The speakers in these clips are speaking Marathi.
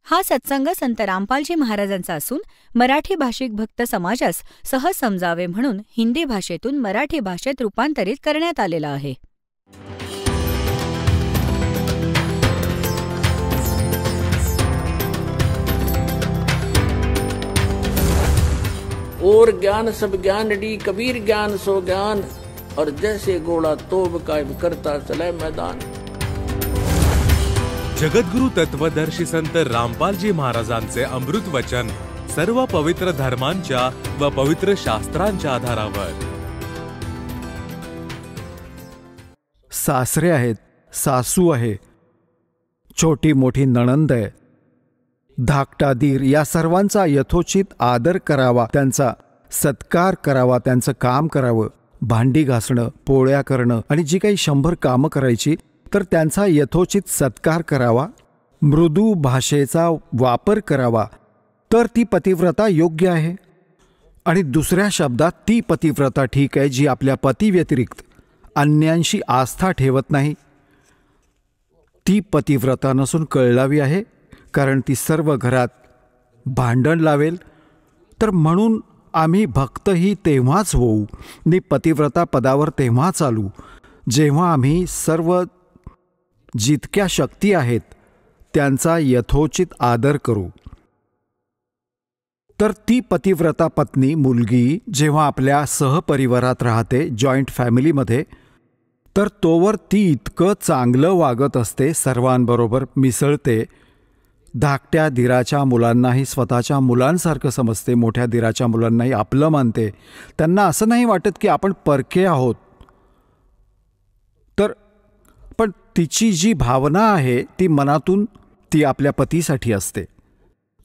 हा सत्संग संत रामपालजी महाराजांचा असून मराठी भाषिक भक्त समाजास सहज समजावे म्हणून हिंदी भाषेतून मराठी भाषेत रूपांतरित करण्यात आलेला आहे. और ज्ञान सब ज्ञान डी कबीर ज्ञान सो ज्ञान और जैसे घोड़ा तोब कायम करता चले मैदान. जगद्गुरु तत्वदर्शी संत रामपालजी महाराजांचे अमृत वचन सर्व पवित्र धर्मांच्या व पवित्र शास्त्रांच्या आधारावर. सासरे आहेत, सासू आहे, छोटी मोठी नणंद आहे, धाकटा दीर, या सर्वांचा यथोचित आदर करावा, त्यांचा सत्कार करावा, त्यांचं काम करावं. भांडी घासणं, पोळ्या करणं आणि जी काही 100 कामं करायची तर त्यांचा यथोचित सत्कार करावा. मृदू भाषेचा वापर करावा तर ती पतिव्रता योग्य आहे. आणि दुसऱ्या शब्दात ती पतिव्रता ठीक आहे जी आपल्या पतीव्यतिरिक्त अन्यांशी आस्था ठेवत नाही. ती पतिव्रता नसून कळलावी आहे, कारण ती सर्व घरात भांडण लावेल. तर म्हणून आम्ही भक्तही तेव्हाच होऊ नि पतिव्रता पदावर तेव्हा चालू जेव्हा आम्ही सर्व जितक्या शक्ती आहेत त्यांचा यथोचित आदर करू. तर ती पतिव्रता पत्नी मुलगी जेव्हा आपल्या सहपरिवारात राहते, जॉईंट फॅमिलीमध्ये, तर तोवर ती इतकं चांगलं वागत असते, सर्वांबरोबर मिसळते, धाकट्या दिराच्या मुलांनाही स्वतःच्या मुलांसारखं समजते, मोठ्या दिराच्या मुलांनाही आपलं मानते. त्यांना असं नाही वाटत की आपण परके आहोत. तर पण तिची जी भावना आहे ती मनातून ती आपल्या पतीसाठी असते.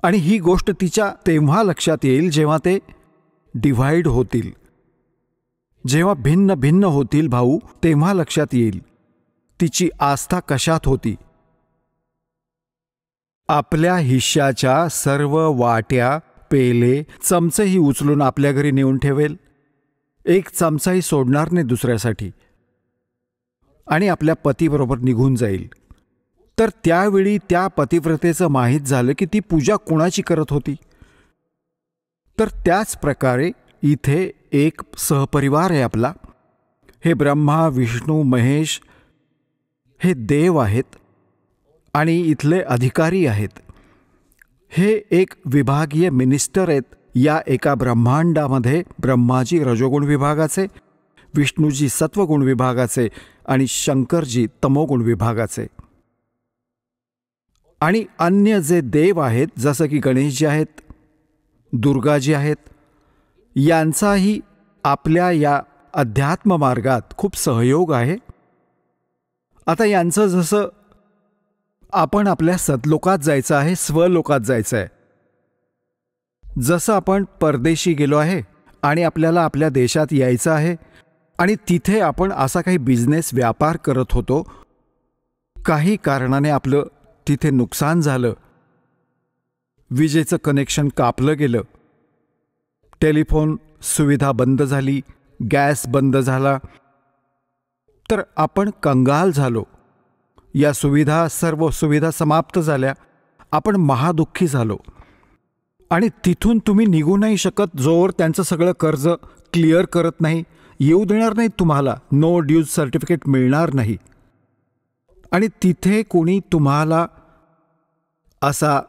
आणि ही गोष्ट तिच्या तेव्हा लक्षात येईल जेव्हा ते डिव्हाइड होतील, जेव्हा भिन्न भिन्न होतील भाऊ, तेव्हा लक्षात येईल तिची आस्था कशात होती. आपल्या हिश्श्याच्या सर्व वाट्या, पेले, चमचेही उचलून आपल्या घरी नेऊन ठेवेल, एक चमचाही सोडणार नाही दुसऱ्यासाठी, आणि आपल्या पतीबरोबर निघून जाईल. तर त्यावेळी त्या पतिव्रतेचं माहीत झालं की ती पूजा कोणाची करत होती. तर त्याच प्रकारे इथे एक सहपरिवार आहे आपला. हे ब्रह्मा, विष्णू, महेश हे देव आहेत आणि इथले अधिकारी आहेत. हे एक विभागीय मिनिस्टर आहेत. या एका ब्रह्मांडामध्ये ब्रह्माजी रजोगुण विभागाचे, विष्णूजी सत्वगुण विभागाचे आणि शंकरजी तमोगुण विभागाचे. आणि अन्य जे देव आहेत जसं की गणेशजी आहेत, दुर्गाजी आहेत, यांचाही आपल्या या अध्यात्म मार्गात खूप सहयोग आहे. आता यांचं जसं आपण आपल्या सतलोकात जायचं आहे, स्वलोकात जायचं आहे, जसं आपण परदेशी गेलो आहे आणि आपल्याला आपल्या देशात यायचं आहे आणि तिथे आपण असा काही बिझनेस व्यापार करत होतो, काही कारणाने आपलं तिथे नुकसान झालं, विजेचं कनेक्शन कापलं गेलं, टेलिफोन सुविधा बंद झाली, गॅस बंद झाला, तर आपण कंगाल झालो. या सर्व सुविधा समाप्त झाल्या, आपण महादुःखी झालो. आणि तिथून तुम्ही निघू नाही शकत जोवर त्यांचं सगळं कर्ज क्लिअर करत नाही, येऊ देणार नाही तुम्हाला, नो ड्यूज सर्टिफिकेट मिळणार नाही. आणि तिथे कोणी तुम्हाला असा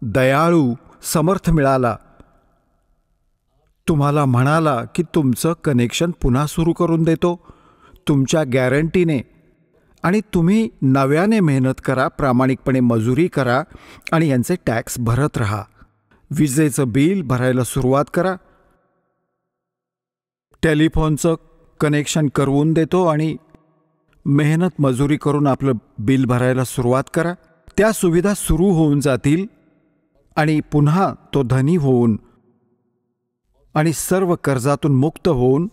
दयाळू समर्थ मिळाला, तुम्हाला म्हणाला की तुमचं कनेक्शन पुन्हा सुरू करून देतो तुमच्या गॅरंटीने, आणि तुम्ही नव्याने मेहनत करा, प्रामाणिकपणे मजुरी करा आणि यांचे टॅक्स भरत राहा, विजेचं बिल भरायला सुरुवात करा, टेलिफोनचं कनेक्शन करवून देतो आणि मेहनत मजुरी करून आपलं बिल भरायला सुरुवात करा. त्या सुविधा सुरू होऊन जातील आणि पुन्हा तो धनी होऊन आणि सर्व कर्जातून मुक्त होऊन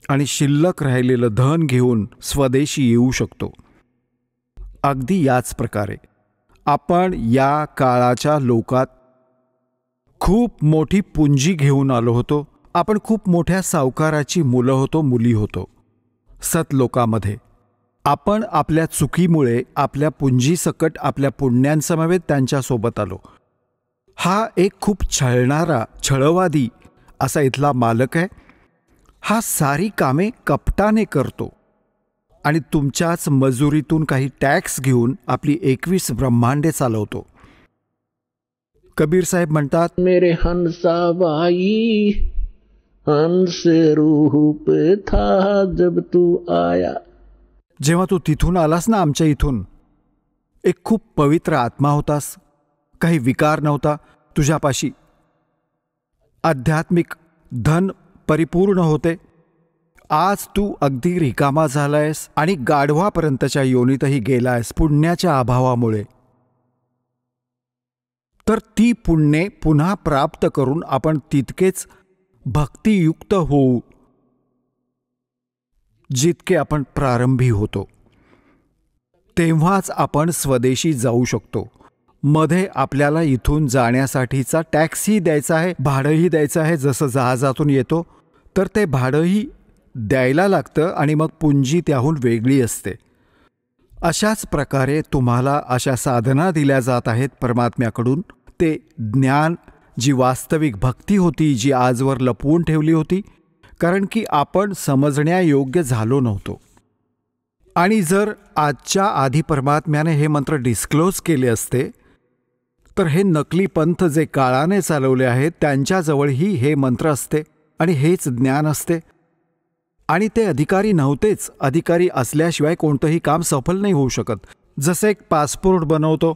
आणि शिल्लक राहिलेलं धन घेऊन स्वदेशी येऊ शकतो. अगदी याच प्रकारे आपण या काळाच्या लोकात खूप मोठी पुंजी घेऊन आलो होतो. आपण खूप मोठ्या सावकाराची मुलं होतो, मुली होतो सतलोकामध्ये. आपण आपल्या चुकीमुळे आपल्या पुंजीसकट आपल्या पुण्यांसमवेत त्यांच्यासोबत आलो. हा एक खूप छळणारा, छळवादी असा इथला मालक आहे. हा सारी कामे कपटाने करतो आणि तुमच्याच मजुरीतून काही टॅक्स घेऊन आपली 21 ब्रह्मांडे चालवतो. कबीर साहेब म्हणतात, मेरे हंसा भाई हंस रूह पे था जब तू आया. जेव्हा तू तिथून आलास ना, आमच्या इथून, एक खूप पवित्र आत्मा होतास. काही विकार नव्हता तुझ्यापाशी. आध्यात्मिक धन परिपूर्ण होते. आज तू अगदी रिकामा झालायस आणि गाढवापर्यंतच्या योनीतही गेलायस पुण्याच्या अभावामुळे. तर ती पुण्ये पुन्हा प्राप्त करून आपण तितकेच भक्तियुक्त होऊ जितके आपण प्रारंभी होतो. तेव्हाच आपण स्वदेशी जाऊ शकतो. मध्ये आपल्याला इथून जाण्यासाठीचा टॅक्सही द्यायचा आहे, भाडंही द्यायचं आहे. जसं जहाजातून येतो तर ते भाडंही द्यायला लागतं आणि मग पुंजी त्याहून वेगळी असते. अशाच प्रकारे तुम्हाला अशा साधना दिल्या जात आहेत परमात्म्याकडून. ते ज्ञान, जी वास्तविक भक्ती होती, जी आजवर लपवून ठेवली होती, कारण की आपण समजण्यायोग्य झालो नव्हतो. आणि जर आजच्या आधी परमात्म्याने हे मंत्र डिस्क्लोज केले असते तर हे नकली पंथ जे काळाने चालवले आहेत त्यांच्याजवळही हे मंत्र असते आणि हेच ज्ञान असते. आणि ते अधिकारी नव्हतेच. अधिकारी असल्याशिवाय कोणतंही काम सफल नाही होऊ शकत. जसे एक पासपोर्ट बनवतो,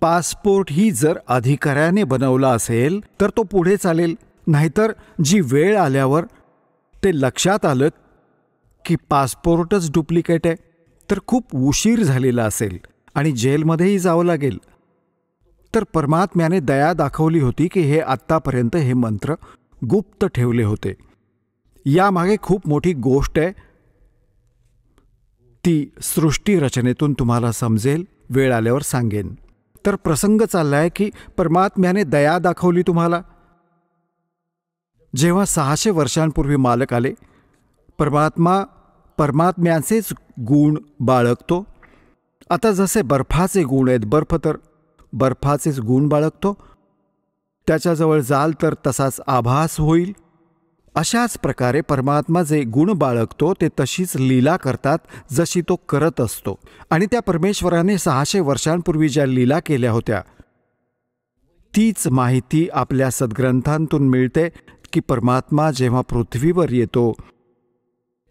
पासपोर्ट ही जर अधिकाऱ्याने बनवला असेल तर तो पुढे चालेल. नाहीतर जी वेळ आल्यावर ते लक्षात आलं की पासपोर्टच डुप्लिकेट आहे तर खूप उशीर झालेला असेल आणि जेलमध्येही जावं लागेल. तर परमात्म्याने दया दाखवली होती की हे आत्तापर्यंत हे मंत्र गुप्त ठेवले होते. यामागे खूप मोठी गोष्ट आहे. ती सृष्टी रचनेतून तुम्हाला समजेल, वेळ आल्यावर सांगेन. तर प्रसंग चाललाय की परमात्म्याने दया दाखवली तुम्हाला. जेव्हा 600 वर्षांपूर्वी मालक आले, परमात्म्याचेच गुण बाळगतो. आता जसे बर्फाचे गुण आहेत, बर्फ तर बर्फाचेच गुण बाळगतो. त्याच्याजवळ जाल तर तसाच आभास होईल. अशाच प्रकारे परमात्मा जे गुण बाळगतो ते तशीच लीला करतात जशी तो करत असतो. आणि त्या परमेश्वराने 600 वर्षांपूर्वी ज्या लीला केल्या होत्या तीच माहिती आपल्या सद्ग्रंथांतून मिळते की परमात्मा जेव्हा पृथ्वीवर येतो,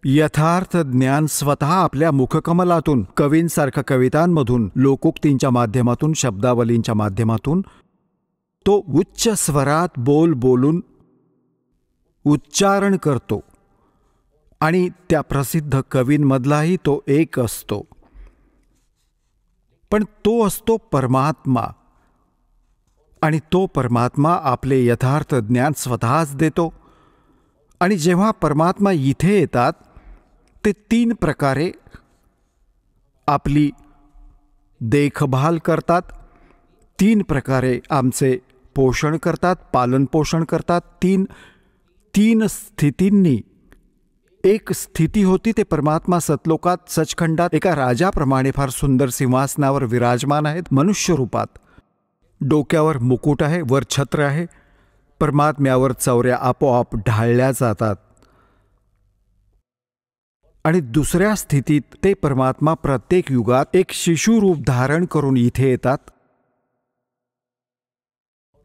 यथार्थ ज्ञान स्वतः आपल्या मुखकमलातून, कवींसारख्या कवितांमधून, लोकोक्तींच्या माध्यमातून, शब्दावलींच्या माध्यमातून तो उच्च स्वरात बोलून उच्चारण करतो. आणि त्या प्रसिद्ध कवींमधलाही तो एक असतो. पण तो असतो परमात्मा. आणि तो परमात्मा आपले यथार्थ ज्ञान स्वतःच देतो. आणि जेव्हा परमात्मा इथे येतात ते 3 प्रकारे आपली देखभाल करतात, 3 प्रकारे आमचे पोषण करतात, पालनपोषण करतात. तीन स्थितींनी एक स्थिती होती ते परमात्मा सतलोकात सचखंडात एका राजाप्रमाणे फार सुंदर सिंहासनावर विराजमान आहेत मनुष्य रूपात. डोक्यावर मुकुट आहे, वर छत्र आहे. परमात्म्यावर चौऱ्या आपोआप ढाळल्या जातात. आणि दुसऱ्या स्थितीत ते परमात्मा प्रत्येक युगात एक शिशुरूप धारण करून इथे येतात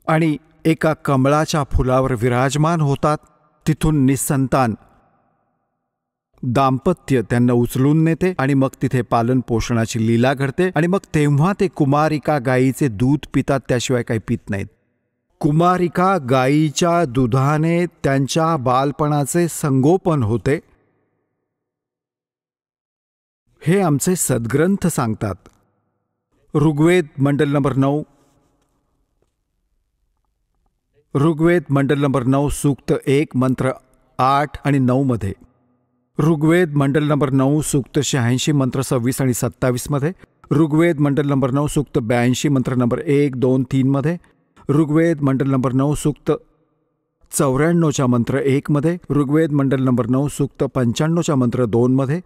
आणि एका कमळाच्या फुलावर विराजमान होतात. तिथून निसंतान दाम्पत्य त्यांना उचलून नेते आणि मग तिथे पालन पोषणाची लीला घडते. आणि मग तेव्हा ते कुमारिका गायीचे दूध पितात, त्याशिवाय काही पित नाहीत. कुमारिका गायीच्या दुधाने त्यांच्या बालपणाचे संगोपन होते, हे आमचे सद्ग्रंथ सांगतात. ऋग्वेद मंडल नंबर 9, ऋग्वेद मंडल नंबर 9 सूक्त 1 मंत्र 8 आणि 9 मध्ये, ऋग्वेद मंडल नंबर 9 सूक्त 86 मंत्र 26 आणि 27 मध्ये, ऋग्वेद मंडल नंबर 9 सूक्त 82 मंत्र नंबर 1, 2, 3 मध्ये, ऋग्वेद मंडल नंबर 9 सूक्त 94च्या मंत्र 1 मध्ये, ऋग्वेद मंडल नंबर 9 सूक्त 95च्या मंत्र 2 मध्ये,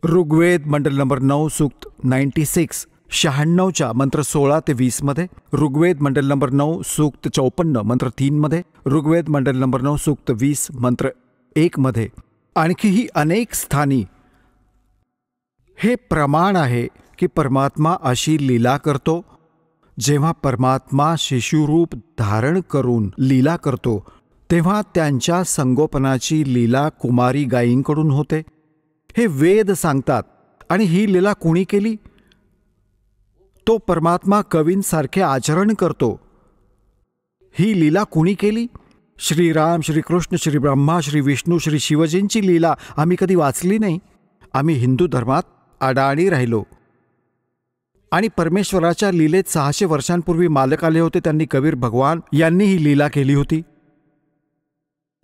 ऋग्वेद मंडल नंबर 9 सूक्त 96 96च्या मंत्र 16 ते 20 मध्ये, ऋग्वेद मंडल नंबर 9 सूक्त 54 मंत्र 3 मध्ये, ऋग्वेद मंडल नंबर 9 सूक्त 20 मंत्र 1 मध्ये, आणखीही अनेक स्थानी हे प्रमाण आहे की परमात्मा अशी लीला करतो. जेव्हा परमात्मा शिशुरूप धारण करून लीला करतो तेव्हा त्यांच्या संगोपनाची लीला कुमारी गायींकडून होते. हे वेद सांगतात. आणि ही लीला कुणी केली? तो परमात्मा कवींसारखे आचरण करतो. ही लीला कुणी केली? श्रीराम, श्रीकृष्ण, श्री ब्रह्मा, श्री विष्णू, श्री शिवजींची लीला आम्ही कधी वाचली नाही. आम्ही हिंदू धर्मात अडाणी राहिलो. आणि परमेश्वराच्या लीलेत 600 वर्षांपूर्वी मालक आले होते. त्यांनी कबीर भगवान यांनी ही लीला केली होती.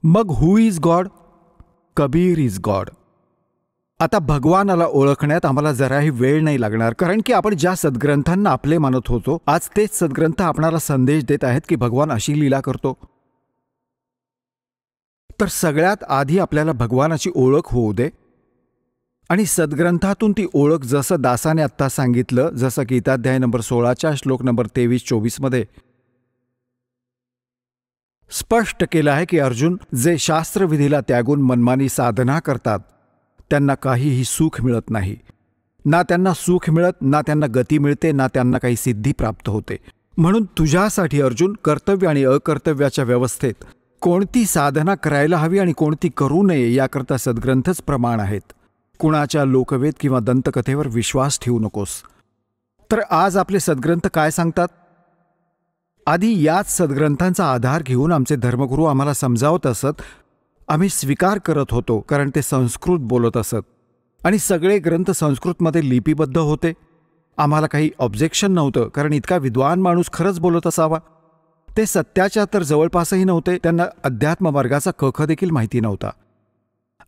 मग who is God? Kabir is God. आता भगवानाला ओळखण्यात आम्हाला जराही वेळ नाही लागणार, कारण की आपण ज्या सद्ग्रंथांना आपले मानत होतो आज तेच सद्ग्रंथ आपणाला संदेश देत आहेत की भगवान अशी लीला करतो. तर सगळ्यात आधी आपल्याला भगवानाची ओळख होऊ दे. आणि सद्ग्रंथातून ती ओळख जसं दासाने आत्ता सांगितलं, जसं गीताध्याय नंबर 16च्या श्लोक नंबर 23-24 मध्ये स्पष्ट केलं आहे की अर्जुन, जे शास्त्रविधीला त्यागून मनमानी साधना करतात त्यांना काहीही सुख मिळत नाही. ना त्यांना सुख मिळत, ना त्यांना गती मिळते, ना त्यांना काही सिद्धी प्राप्त होते. म्हणून तुझ्यासाठी अर्जुन, कर्तव्य आणि अकर्तव्याच्या व्यवस्थेत कोणती साधना करायला हवी आणि कोणती करू नये याकरता सद्ग्रंथच प्रमाण आहेत. कुणाच्या लोकवेद किंवा दंतकथेवर विश्वास ठेवू नकोस. तर आज आपले सद्ग्रंथ काय सांगतात? आधी याच सद्ग्रंथांचा आधार घेऊन आमचे धर्मगुरू आम्हाला समजावत असत. आम्ही स्वीकार करत होतो, कारण ते संस्कृत बोलत असत आणि सगळे ग्रंथ संस्कृतमध्ये लिपिबद्ध होते. आम्हाला काही ऑब्जेक्शन नव्हतं, कारण इतका विद्वान माणूस खरंच बोलत असावा. ते सत्याच्या तर जवळपासही नव्हते. त्यांना अध्यात्म मार्गाचा कख देखील माहिती नव्हता.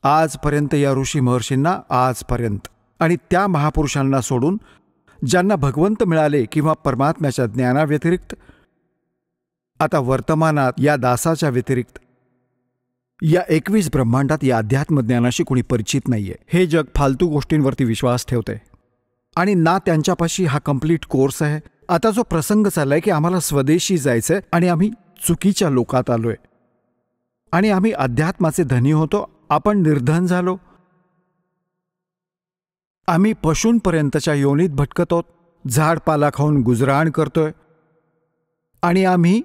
आजपर्यंत या ऋषी महर्षींना आजपर्यंत आणि त्या महापुरुषांना सोडून ज्यांना भगवंत मिळाले किंवा परमात्म्याच्या ज्ञानाव्यतिरिक्त, आता वर्तमानात या दासाच्या व्यतिरिक्त या 21 ब्रह्मांडात या अध्यात्मज्ञानाशी कुणी परिचित नाहीये. हे जग फालतू गोष्टींवरती विश्वास ठेवते आणि ना त्यांच्यापाशी हा कंप्लीट कोर्स आहे. आता जो प्रसंग चाललाय की आम्हाला स्वदेशी जायचंय आणि आम्ही चुकीच्या लोकात आलोय आणि आम्ही अध्यात्माचे धनी होतो, आपण निर्धन झालो. आम्ही पशूंपर्यंतच्या योनीत भटकतो, झाडपाला खाऊन गुजराण करतोय. आणि आम्ही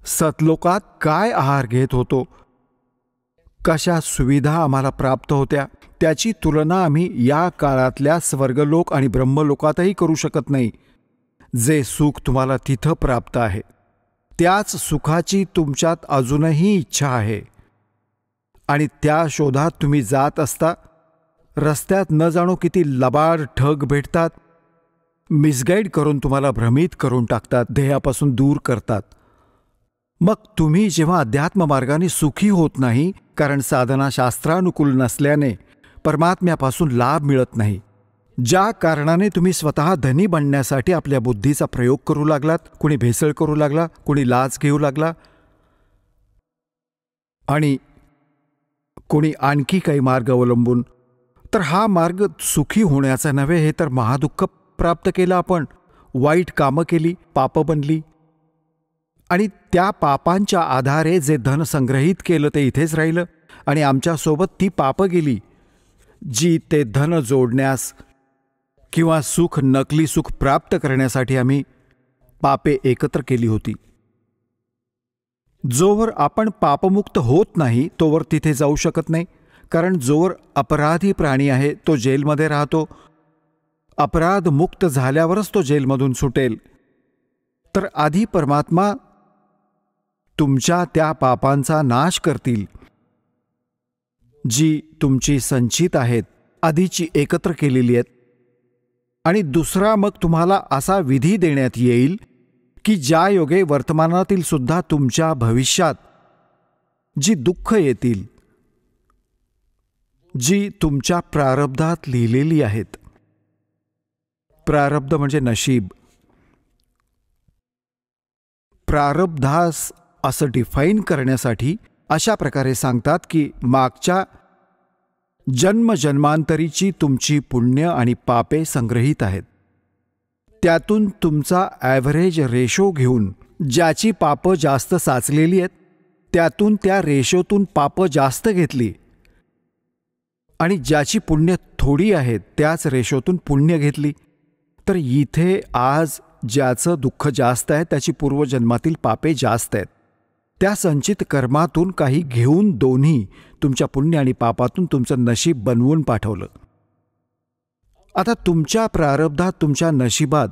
सतलोकात काय आहार घेत होतो, कशा सुविधा आम्हाला प्राप्त होत्या, त्याची तुलना आम्ही या काळातल्या स्वर्गलोक आणि ब्रह्मलोकातही करू शकत नाही. जे सुख तुम्हाला तिथं प्राप्त आहे त्याच सुखाची तुमच्यात अजूनही इच्छा आहे आणि त्या शोधात तुम्ही जात असता. रस्त्यात न जाणो किती लबाड ठग भेटतात, मिसगाईड करून तुम्हाला भ्रमित करून टाकतात, ध्येयापासून दूर करतात. मग तुम्ही जेव्हा अध्यात्म मार्गाने सुखी होत नाही, कारण साधना शास्त्रानुकूल नसल्याने परमात्म्यापासून लाभ मिळत नाही, ज्या कारणाने तुम्ही स्वतः धनी बनण्यासाठी आपल्या बुद्धीचा प्रयोग करू लागलात, कुणी भेसळ करू लागला, कुणी लाच घेऊ लागला आणि कोणी आणखी काही मार्ग अवलंबून, तर हा मार्ग सुखी होण्याचा नव्हे, हे तर महादुःख प्राप्त केलं. आपण वाईट कामं केली, पापं बनली आणि त्या पापांच्या आधारे जे धन संग्रहित केलं ते इथेच राहिलं आणि आमच्यासोबत ती पापं गेली जी ते धन जोडण्यास किंवा सुख, नकली सुख प्राप्त करण्यासाठी आम्ही पापे एकत्र केली होती. जोवर आपण पापमुक्त होत नाही तोवर तिथे जाऊ शकत नाही, कारण जोवर अपराधी प्राणी आहे तो जेलमध्ये राहतो. अपराध मुक्त झाल्यावरच तो जेलमधून सुटेल. तर आधी परमात्मा तुमच्या त्या पापांचा नाश करतील जी तुमची संचित आहेत, आधीची एकत्र केलेली आहेत. आणि दुसरा मग तुम्हाला असा विधी देण्यात येईल की ज्या योगे वर्तमानातील सुद्धा तुमच्या भविष्यात जी दुःख येतील, जी तुमच्या प्रारब्धात लिहिलेली आहेत. प्रारब्ध म्हणजे नशीब. प्रारब्धास असं डिफाईन करण्यासाठी अशा प्रकारे सांगतात की मागच्या जन्मजन्मांतरीची तुमची पुण्य आणि पापे संग्रहित आहेत. त्यातून तुमचा ॲव्हरेज रेशो घेऊन ज्याची पापं जास्त साचलेली आहेत त्यातून त्या रेशोतून पापं जास्त घेतली आणि ज्याची पुण्य थोडी आहेत त्याच रेशोतून पुण्य घेतली, तर इथे आज ज्याचं दुःख जास्त आहे त्याची पूर्वजन्मातील पापे जास्त आहेत. त्या संचित कर्मातून काही घेऊन दोन्ही तुमच्या पुण्य आणि पापातून तुमचं नशीब बनवून पाठवलं. आता तुमच्या प्रारब्धात, तुमच्या नशिबात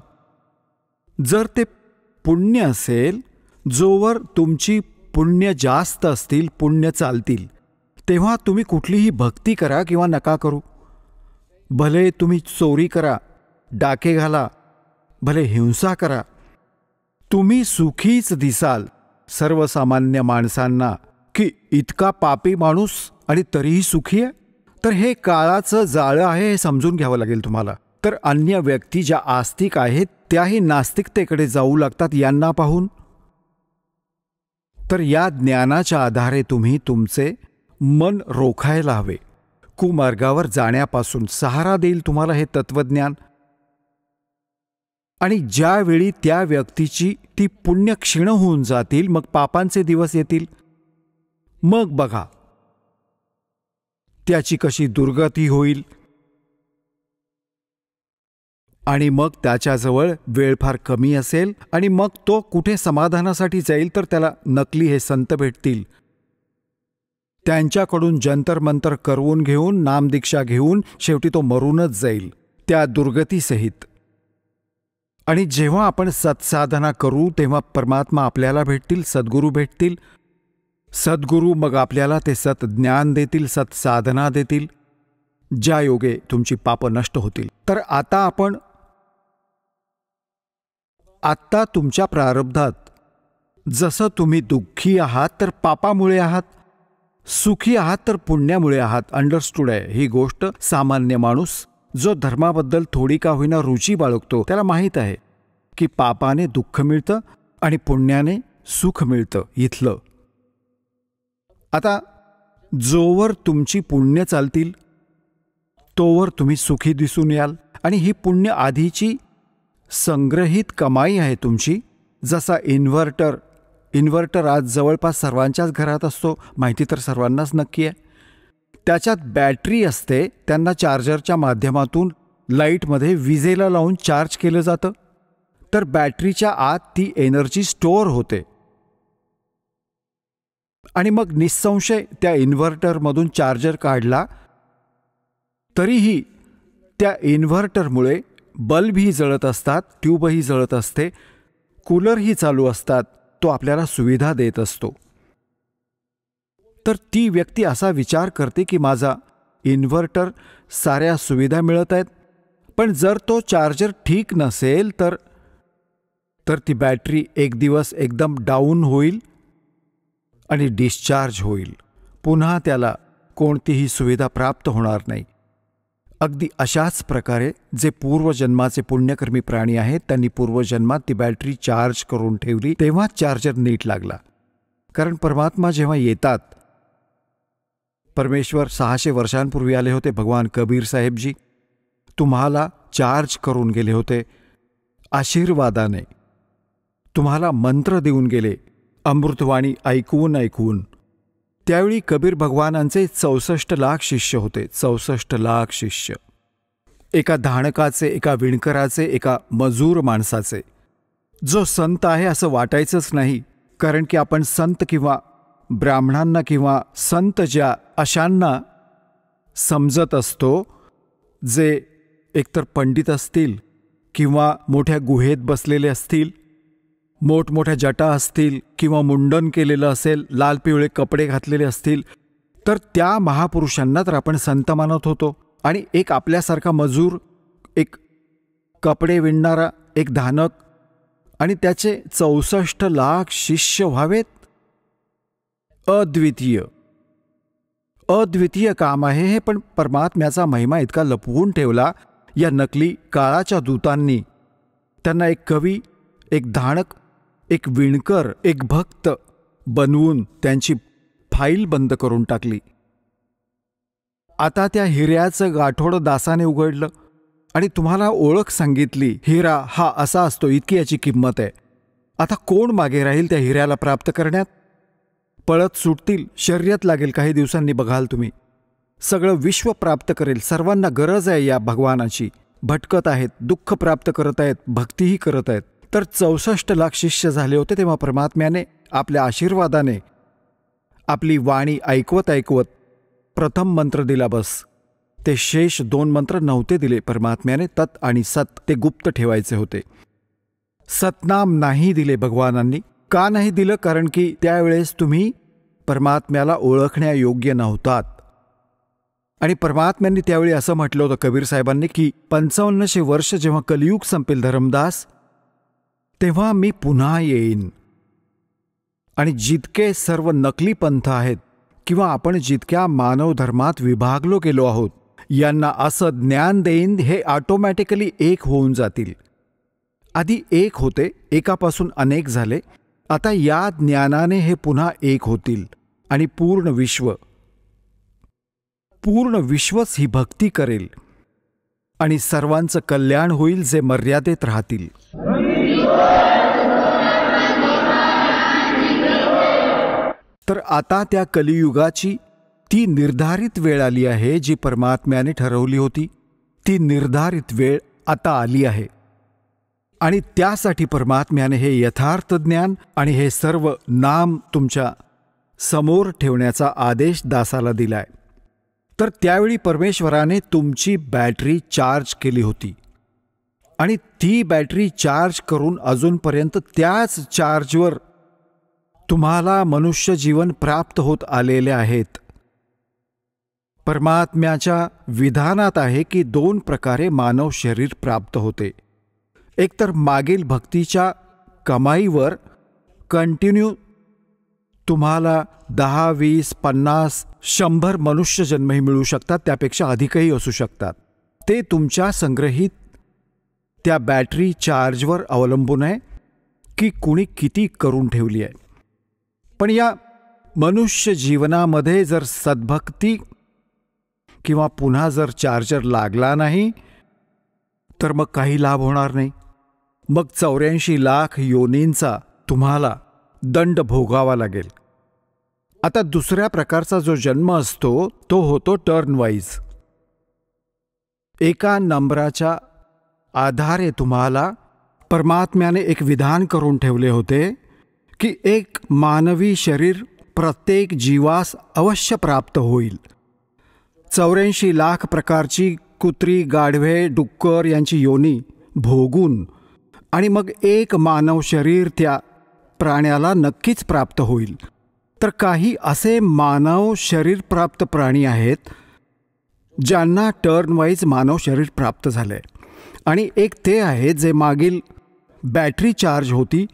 जर ते पुण्य असेल, जोवर तुमची पुण्य जास्त असतील, पुण्य चालतील, तेव्हा तुम्ही कुठलीही भक्ती करा किंवा नका करू. भले तुम्ही चोरी करा, डाके घाला, भले हिंसा करा, तुम्ही सुखीच दिसाल सर्वसामान्य माणसांना की इतका पापी माणूस आणि तरीही सुखी आहे. तर हे काळाचं जाळं आहे हे समजून घ्यावं लागेल तुम्हाला. तर अन्य व्यक्ती ज्या आस्तिक आहेत त्याही नास्तिकतेकडे जाऊ लागतात यांना पाहून. तर या ज्ञानाच्या आधारे तुम्ही तुमचे मन रोखायला हवे. कुमार्गावर जाण्यापासून सहारा देईल तुम्हाला हे तत्वज्ञान. आणि ज्यावेळी त्या व्यक्तीची ती पुण्य क्षीण होऊन जातील, मग पापांचे दिवस येतील, मग बघा त्याची कशी दुर्गती होईल. आणि मग त्याच्याजवळ वेळ फार कमी असेल आणि मग तो कुठे समाधानासाठी जाईल, तर त्याला नकली हे संत भेटतील. त्यांच्याकडून जंतर मंतर करवून घेऊन, नामदीक्षा घेऊन शेवटी तो मरूनच जाईल त्या दुर्गतीसहित. आणि जेव्हा आपण सत्साधना करू तेव्हा परमात्मा आपल्याला भेटतील, सद्गुरू भेटतील. सद्गुरू मग आपल्याला ते सतज्ञान देतील, सत्साधना देतील, ज्या योगे तुमची पापं नष्ट होतील. तर आत्ता तुमच्या प्रारब्धात जसं तुम्ही दुःखी आहात तर पापामुळे आहात, सुखी आहात तर पुण्यामुळे आहात. अंडरस्टूड आहे ही गोष्ट. सामान्य माणूस जो धर्माबद्दल थोडी का होईना रुची बाळगतो त्याला माहीत आहे की पापाने दुःख मिळतं आणि पुण्याने सुख मिळतं इथलं. आता जोवर तुमची पुण्य चालतील तोवर तुम्ही सुखी दिसून याल. आणि ही पुण्य आधीची संग्रहित कमाई आहे तुमची. जसा इन्व्हर्टर आज जवळपास सर्वांच्याच घरात असतो, माहिती तर सर्वांनाच नक्की आहे. त्याच्यात बॅटरी असते, त्यांना चार्जरच्या माध्यमातून लाईटमध्ये विजेला लावून चार्ज केलं जातं. तर बॅटरीच्या आत ती एनर्जी स्टोअर होते आणि मग निःसंशय त्या इन्व्हर्टरमधून चार्जर काढला तरीही त्या इन्व्हर्टरमुळे बल्बही जळत असतात, ट्यूबही जळत असते, कूलरही चालू असतात. तो आपल्याला सुविधा देत असतो. तर ती व्यक्ती असा विचार करते की माझा इन्व्हर्टर साऱ्या सुविधा मिळत आहेत, पण जर तो चार्जर ठीक नसेल तर ती बॅटरी एक दिवस एकदम डाऊन होईल आणि डिस्चार्ज होईल. पुन्हा त्याला कोणतीही सुविधा प्राप्त होणार नाही. अगदी अशाच प्रकारे जे पूर्वजन्माचे पुण्यकर्मी प्राणी आहेत त्यांनी पूर्वजन्मात ती बॅटरी चार्ज करून ठेवली, तेव्हा चार्जर नीट लागला. कारण परमात्मा जेव्हा येतात, परमेश्वर 600 वर्षांपूर्वी आले होते. भगवान कबीर साहेबजी तुम्हाला चार्ज करून गेले होते आशीर्वादाने, तुम्हाला मंत्र देऊन गेले अमृतवाणी ऐकवून ऐकवून. त्यावेळी कबीर भगवानांचे 64 लाख शिष्य होते. 64 लाख शिष्य. एका धाणकाचे, एका विणकराचे, एका मजूर माणसाचे. जो संत आहे असं वाटायचंच नाही, कारण की आपण संत किंवा ब्राह्मणांना किंवा संत ज्या अशांना समजत असतो जे एकतर पंडित असतील किंवा मोठ्या गुहेत बसलेले असतील, मोठमोठ्या जटा असतील किंवा मुंडन केलेलं असेल, लाल पिवळे कपडे घातलेले असतील, तर त्या महापुरुषांना तर आपण संत मानत होतो. आणि एक आपल्यासारखा मजूर, एक कपडे विणणारा, एक धानक आणि त्याचे 64 लाख शिष्य व्हावेत. अद्वितीय काम आहे हे. पण परमात्म्याचा महिमा इतका लपवून ठेवला या नकली काळाच्या दूतांनी. त्यांना एक कवी, एक धाणक, एक विणकर, एक भक्त बनवून त्यांची फाईल बंद करून टाकली. आता त्या हिऱ्याचं गाठोडं दासाने उघडलं आणि तुम्हाला ओळख सांगितली, हिरा हा असा असतो, इतकी याची किंमत आहे. आता कोण मागे राहील त्या हिऱ्याला प्राप्त करण्यात? पळत सुटतील, शर्यत लागेल, काही दिवसांनी बघाल तुम्ही. सगळं विश्व प्राप्त करेल. सर्वांना गरज आहे या भगवानाची. भटकत आहेत, दुःख प्राप्त करत आहेत, भक्तीही करत आहेत. तर 64 लाख शिष्य झाले होते तेव्हा परमात्म्याने आपल्या आशीर्वादाने आपली वाणी ऐकवत ऐकवत प्रथम मंत्र दिला बस. ते शेष 2 मंत्र नव्हते दिले परमात्म्याने. तत् आणि सत ते गुप्त ठेवायचे होते. सतनाम नाही दिले भगवानांनी. का नाही दिलं? कारण की त्यावेळेस तुम्ही परमात्म्याला ओळखण्यायोग्य नव्हतात. आणि परमात्म्यांनी त्यावेळी असं म्हटलं होतं कबीर साहेबांनी की 5500 वर्ष जेव्हा कलियुग संपेल धर्मदास, तेव्हा मी पुन्हा येईन. आणि जितके सर्व नकली पंथ आहेत किंवा आपण जितक्या मानव धर्मात विभागलो गेलो आहोत, यांना असं ज्ञान देईन, हे ऑटोमॅटिकली एक होऊन जातील. आधी एक होते, एकापासून अनेक झाले. आता या ज्ञानाने हे पुन्हा एक होतील आणि पूर्ण विश्वच ही भक्ती करेल आणि सर्वांचं कल्याण होईल जे मर्यादेत राहतील. तर आता त्या कलियुगाची ती निर्धारित वेळ आली आहे जी परमात्म्याने ठरवली होती. ती निर्धारित वेळ आता आली आहे आणि त्यासाठी परमात्म्याने हे यथार्थ ज्ञान आणि हे सर्व नाम तुमच्या समोर ठेवण्याचा आदेश दासाला दिलाय. तर त्यावेळी परमेश्वराने तुमची बॅटरी चार्ज केली होती आणि ती बॅटरी चार्ज करून अजूनपर्यंत त्याच चार्जवर तुम्हाला मनुष्य जीवन प्राप्त होत आलेले आहेत. परमात्म्याच्या विधानात आहे की 2 प्रकारे मानव शरीर प्राप्त होते. एकतर मागील भक्तीच्या कमाईवर कंटिन्यू तुम्हाला 10, 20, 50, 100 मनुष्य जन्मही मिळू शकतात, त्यापेक्षा अधिकही असू शकतात. ते तुमच्या संग्रहित त्या बॅटरी चार्जवर अवलंबून आहे की कुणी किती करून ठेवली आहे. पण या मनुष्य जीवनामध्ये जर सद्भक्ती किंवा पुन्हा जर चार्जर लागला नाही तर मग काही लाभ होणार नाही. मग 84 लाख योनींचा तुम्हाला दंड भोगावा लागेल. आता दुसऱ्या प्रकारचा जो जन्म असतो तो होतो टर्न वाईज. एका नंबराच्या आधारे तुम्हाला परमात्म्याने एक विधान करून ठेवले होते की एक मानवी शरीर प्रत्येक जीवास अवश्य प्राप्त होईल. 84 लाख प्रकारची कुत्री, गाढवे, डुक्कर यांची योनी भोगून आणि मग एक मानव शरीर त्या प्राण्याला नक्कीच प्राप्त होईल. तर काही असे मानव शरीर प्राप्त प्राणी आहेत ज्यांना टर्न वाईज मानव शरीर प्राप्त झाले आणि एक ते आहेत जे मागील बॅटरी चार्ज होती,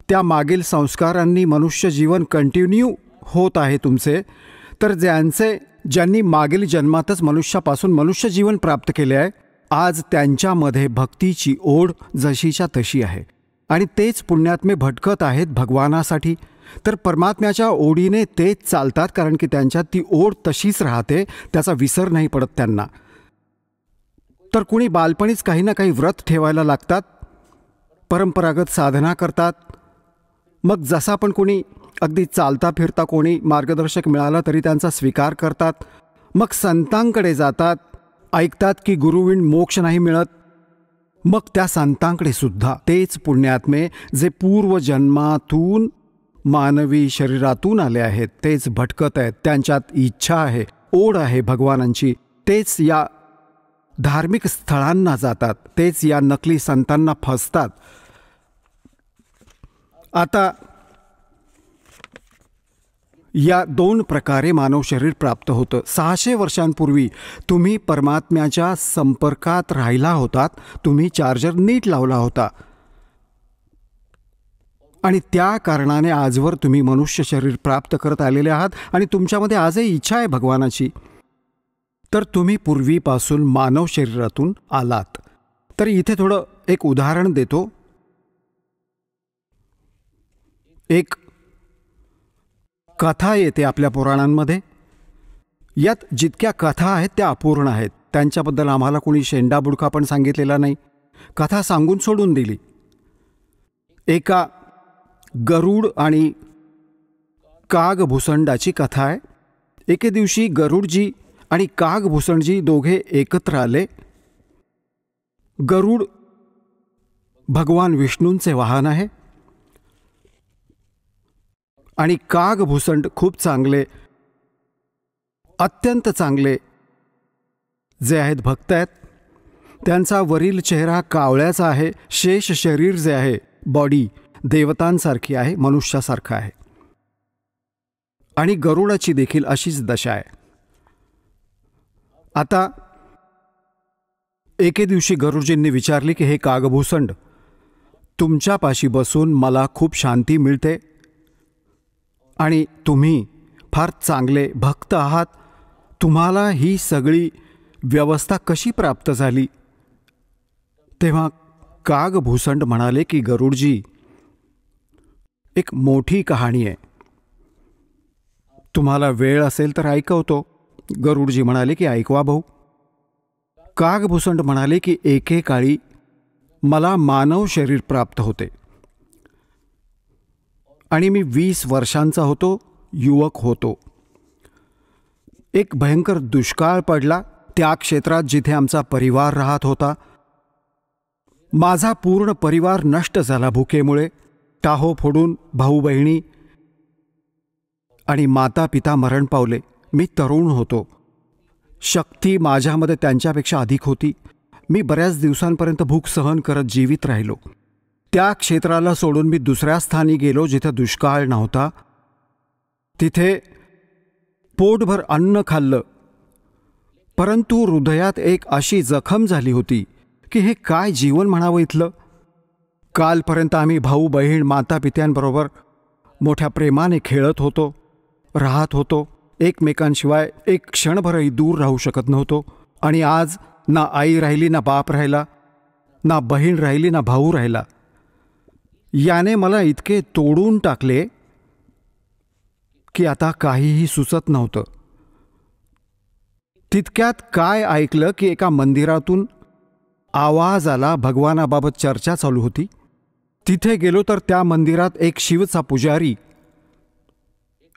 त्या मागील संस्कारांनी मनुष्य जीवन कंटिन्यू होत आहे तुमचे. तर ज्यांनी मागील जन्मातच मनुष्यापासून मनुष्य जीवन प्राप्त केले आहे, आज त्यांच्यामध्ये भक्तीची ओढ जशीच्या तशी आहे आणि तेच पुण्यात्मे भटकत आहेत भगवानासाठी. तर परमात्म्याच्या ओढीने तेच चालतात कारण की त्यांच्यात ती ओढ तशीच राहते, त्याचा विसर नाही पडत त्यांना. तर कुणी बालपणीच काही ना काही व्रत ठेवायला लागतात, परंपरागत साधना करतात. मग जसा पण कोणी अगदी चालता फिरता कोणी मार्गदर्शक मिळाला तरी त्यांचा स्वीकार करतात. मग संतांकडे जातात, ऐकतात की गुरुविण मोक्ष नाही मिळत. मग त्या संतांकडे सुद्धा तेच पुण्यात्मे जे पूर्वजन्मातून मानवी शरीरातून आले आहेत तेच भटकत आहेत. त्यांच्यात इच्छा आहे, ओढ आहे भगवानांची. तेच या धार्मिक स्थळांना जातात, तेच या नकली संतांना फसतात. आता या 2 प्रकारे मानव शरीर प्राप्त होतं. 600 वर्षांपूर्वी तुम्ही परमात्म्याच्या संपर्कात राहिला होतात, तुम्ही चार्जर नीट लावला होता आणि त्या कारणाने आजवर तुम्ही मनुष्य शरीर प्राप्त करत आलेले आहात आणि तुमच्यामध्ये आजही इच्छा आहे भगवानाची. तर तुम्ही पूर्वीपासून मानव शरीरातून आलात. तर इथे थोडं एक उदाहरण देतो. एक कथा येते आपल्या पुराणांमध्ये. यात जितक्या कथा आहेत त्या अपूर्ण आहेत. त्यांच्याबद्दल आम्हाला कोणी शेंडाबुडका पण सांगितलेला नाही. कथा सांगून सोडून दिली. एका गरुड आणि कागभूषंडाची कथा आहे. एके दिवशी गरुडजी आणि कागभूषणजी दोघे एकत्र आले. गरुड भगवान विष्णूंचे वाहन आहे आणि कागभूषण खूप चांगले, अत्यंत चांगले जे आहेत भक्त आहेत. त्यांचा वरील चेहरा कावळ्याचा आहे. शेष शरीर जे आहे, बॉडी देवतांसारखी आहे, मनुष्यासारखं आहे. आणि गरुडाची देखील अशीच दशा आहे. आता एके दिवशी गरुडजींनी विचारले की हे कागभूषण, तुमच्यापाशी बसून मला खूप शांती मिळते आणि तुम्ही फार चांगले भक्त आहात. तुम्हाला ही सगळी व्यवस्था कशी प्राप्त झाली? तेव्हा कागभूषण म्हणाले की गरुडजी, एक मोठी कहाणी आहे. तुम्हाला वेळ असेल तर ऐकवतो. गरुडजी म्हणाले की ऐकवा भाऊ. कागभूषण म्हणाले की एकेकाळी मला मानव शरीर प्राप्त होते आणि मी 20 वर्षांचा होतो, युवक होतो. एक भयंकर दुष्काळ पडला त्या क्षेत्रात जिथे आमचा परिवार राहत होता. माझा पूर्ण परिवार नष्ट झाला भुकेमुळे. टाहो फोडून भाऊ बहिणी आणि माता पिता मरण पावले. मी तरुण होतो. शक्ती माझ्यामध्ये त्यांच्यापेक्षा अधिक होती. मी बऱ्याच दिवसांपर्यंत भूक सहन करत जीवित राहिलो. त्या क्षेत्राला सोडून मी दुसऱ्या स्थानी गेलो जिथे दुष्काळ नव्हता. तिथे पोटभर अन्न खाल्लं, परंतु हृदयात एक अशी जखम झाली होती की हे काय जीवन म्हणावं इथलं. कालपर्यंत आम्ही भाऊ बहीण माता पित्यांबरोबर मोठ्या प्रेमाने खेळत होतो, राहत होतो. एकमेकांशिवाय एक क्षणभरही दूर राहू शकत नव्हतो. आणि आज ना आई राहिली, ना बाप राहिला, ना बहीण राहिली, ना भाऊ राहिला. याने मला इतके तोडून टाकले की आता काहीही सुचत नव्हतं. तितक्यात काय ऐकलं की एका मंदिरातून आवाज आला. भगवानाबाबत चर्चा चालू होती. तिथे गेलो तर त्या मंदिरात एक शिवचा पुजारी,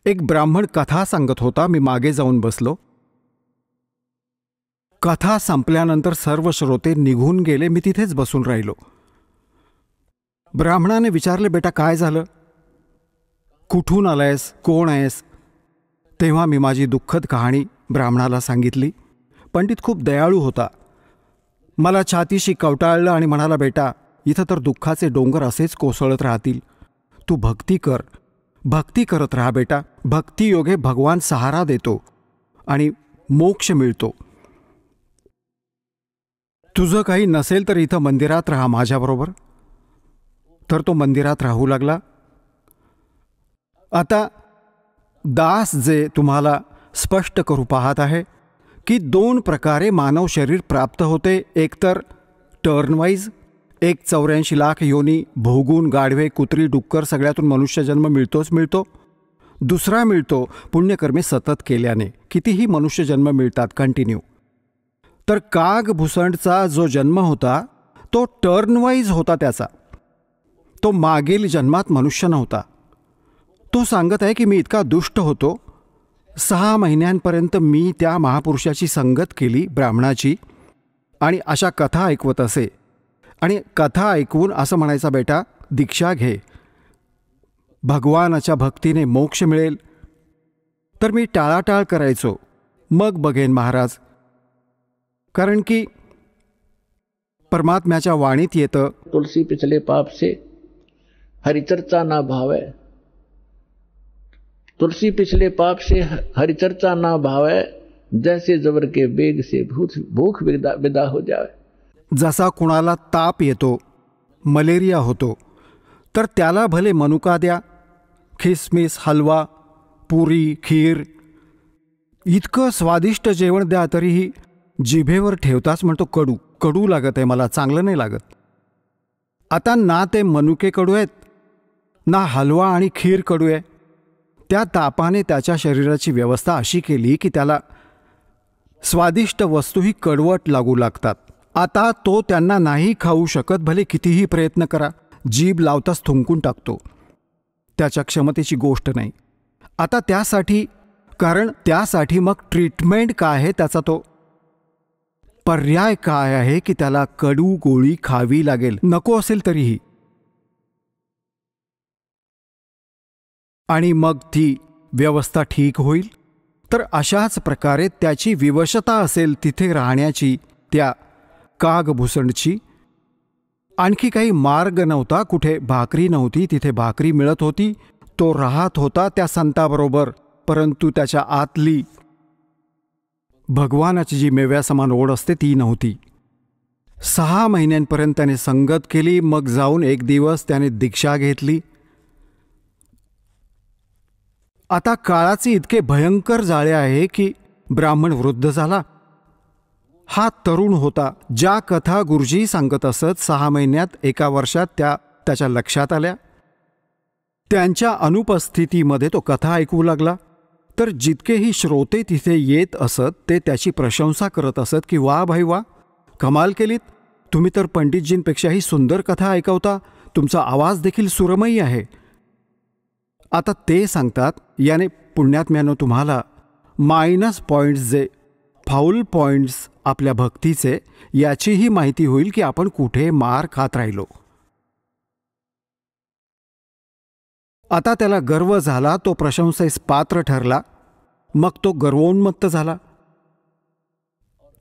एक ब्राह्मण कथा सांगत होता. मी मागे जाऊन बसलो. कथा संपल्यानंतर सर्व श्रोते निघून गेले. मी तिथेच बसून राहिलो. ब्राह्मणाने विचारले, बेटा काय झालं? कुठून आलायस? कोण आहेस? तेव्हा मी माझी दुःखद कहाणी ब्राह्मणाला सांगितली. पंडित खूप दयाळू होता. मला छातीशी कवटाळलं आणि म्हणाला, बेटा इथं तर दुःखाचे डोंगर असेच कोसळत राहतील. तू भक्ती कर, भक्ती करत राहा बेटा. भक्तियोगे भगवान सहारा देतो आणि मोक्ष मिळतो. तुझं काही नसेल तर इथं मंदिरात राहा माझ्याबरोबर. तर तो मंदिरात राहू लागला. आता दास जे तुम्हाला स्पष्ट करू पाहत आहे की 2 प्रकारे मानव शरीर प्राप्त होते. एकतर टर्नवाईज, एक 84 लाख योनी भोगून गाढवे कुत्री डुक्कर सगळ्यातून मनुष्यजन्म मिळतोच मिळतो. दुसरा मिळतो पुण्यकर्मे सतत केल्याने. कितीही मनुष्यजन्म मिळतात कंटिन्यू. तर कागभूषणचा जो जन्म होता तो टर्नवाईज होता. त्याचा तो मागील जन्मात मनुष्य नव्हता. तो सांगत आहे की मी इतका दुष्ट होतो. 6 महिन्यांपर्यंत मी त्या महापुरुषाची संगत केली, ब्राह्मणाची, आणि अशा कथा ऐकवत असे. आणि कथा ऐकून असं म्हणायचा, बेटा दीक्षा घे, भगवानाच्या भक्तीने मोक्ष मिळेल. तर मी टाळाटाळ करायचो. मग बघेन महाराज, कारण की परमात्म्याच्या वाणीत येतं, तुलसी पिछले पाप से हरिचर्चा ना भावे. तुलसी पिछले पाप से हरिचर्चा ना भावे, जैसे जबर के बेग से भूख विदा हो जावे. जसा कुणाला ताप येतो, मलेरिया होतो, तर त्याला भले मनुका द्या, खिसमिस, हलवा, पुरी, खीर, इतकं स्वादिष्ट जेवण द्या, तरीही जिभेवर ठेवताच म्हणतो कडू कडू लागत आहे मला, चांगलं नाही लागत. आता ना ते मनुके कडू आहेत, ना हलवा आणि खीर कडू आहे. त्या तापाने त्याच्या शरीराची व्यवस्था अशी केली की त्याला स्वादिष्ट वस्तूही कडवट लागू लागतात. आता तो त्यांना नाही खाऊ शकत, भले कितीही प्रयत्न करा. जीभ लावताच थुंकून टाकतो. त्याच्या क्षमतेची गोष्ट नाही. आता त्यासाठी मग ट्रीटमेंट काय आहे, त्याचा तो पर्याय काय आहे की त्याला कडू गोळी खावी लागेल, नको असेल तरीही. आणि मग ती व्यवस्था ठीक होईल. तर अशाच प्रकारे त्याची विवशता असेल तिथे राहण्याची, त्या कागभूषणची. आणखी काही मार्ग नव्हता. कुठे भाकरी नव्हती, तिथे भाकरी मिळत होती. तो राहत होता त्या संताबरोबर, परंतु त्याच्या आतली भगवानाची जी मेव्यासमान ओढ असते ती नव्हती. 6 महिन्यांपर्यंत त्याने संगत केली. मग जाऊन एक दिवस त्याने दीक्षा घेतली. आता काळाचे इतके भयंकर जाळे आहे की ब्राह्मण वृद्ध झाला. हा तरुण होता. ज्या कथा गुरुजी सांगत असत 6 महिन्यात 1 वर्षात त्याच्या लक्षात आल्या. त्यांच्या अनुपस्थितीमध्ये तो कथा ऐकू लागला. तर जितकेही श्रोते तिथे येत असत ते त्याची प्रशंसा करत असत की वा भाई वा, कमाल केलीत, तुम्ही तर पंडितजींपेक्षाही सुंदर कथा ऐकवता, तुमचा आवाज देखील सुरमयी आहे. आता ते सांगतात, याने पुण्यात्म्यानो तुम्हाला मायनस पॉईंट्स, जे फाऊल पॉईंट्स आपल्या भक्तीचे, याचीही माहिती होईल की आपण कुठे मार खात राहिलो. आता त्याला गर्व झाला. तो प्रशंसेस पात्र ठरला. मग तो गर्वोन्मत्त झाला.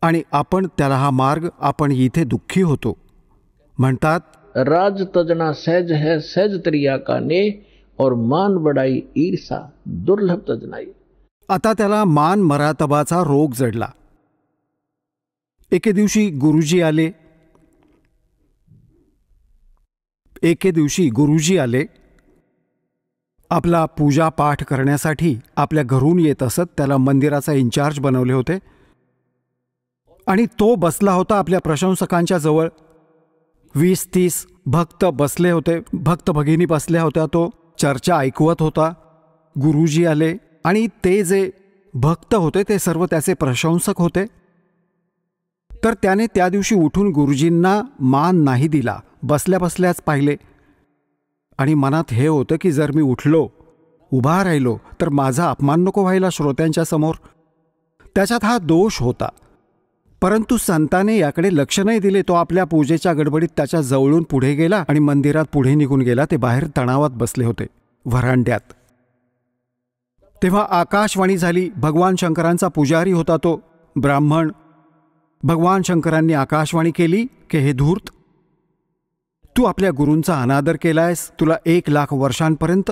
आणि त्याला हा मार्ग, आपण इथे दुःखी होतो. म्हणतात, राज तजना सहज है सहज त्रिया का ने, और मान बडाई ईर्षा दुर्लभ तजनाई. आता त्याला मान मरातबाचा रोग जडला. एके दिवशी गुरुजी आले. आपला पूजा पाठ करण्यासाठी आपल्या घरून येत असत. त्याला मंदिराचा इन्चार्ज बनवले होते. आणि तो बसला होता आपल्या प्रशंसकांच्या जवळ. 20-30 भक्त बसले होते. भक्त भगिनी बसल्या होत्या. तो चर्चा ऐकवत होता. गुरुजी आले आणि ते जे भक्त होते ते सर्व त्याचे प्रशंसक होते. तर त्याने त्या दिवशी उठून गुरुजींना मान नाही दिला. बसल्या बसल्याच पाहिले. आणि मनात हे होतं की जर मी उभा राहिलो तर माझा अपमान नको व्हायला श्रोत्यांच्या समोर. त्याच्यात हा दोष होता. परंतु संताने याकडे लक्ष नाही दिले. तो आपल्या पूजेच्या गडबडीत त्याच्या जवळून पुढे गेला आणि मंदिरात पुढे निघून गेला. ते बाहेर तणावात बसले होते व्हरांड्यात. तेव्हा आकाशवाणी झाली. भगवान शंकरांचा पुजारी होता तो ब्राह्मण. भगवान शंकरांनी आकाशवाणी केली की हे धूर्त, तू आपल्या गुरूंचा अनादर केलायस, तुला 1,00,000 वर्षांपर्यंत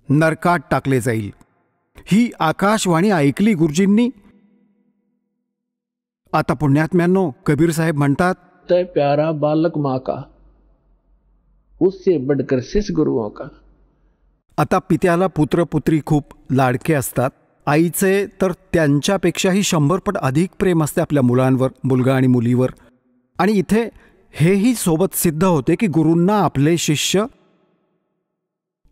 नरकात टाकले जाईल. ही आकाशवाणी ऐकली गुरुजींनी. आता पुण्यात्म्यांनो, कबीर साहेब म्हणतात, तय प्यारा बालक माँ का, उससे बढ़कर शिष्य गुरुओं का. आता पित्याला पुत्रपुत्री खूप लाडके असतात. आईचे तर त्यांच्यापेक्षाही 100 पट अधिक प्रेम असते आपल्या मुलांवर, मुलगा आणि मुलीवर. आणि इथे हेही सोबत सिद्ध होते की गुरूंना आपले शिष्य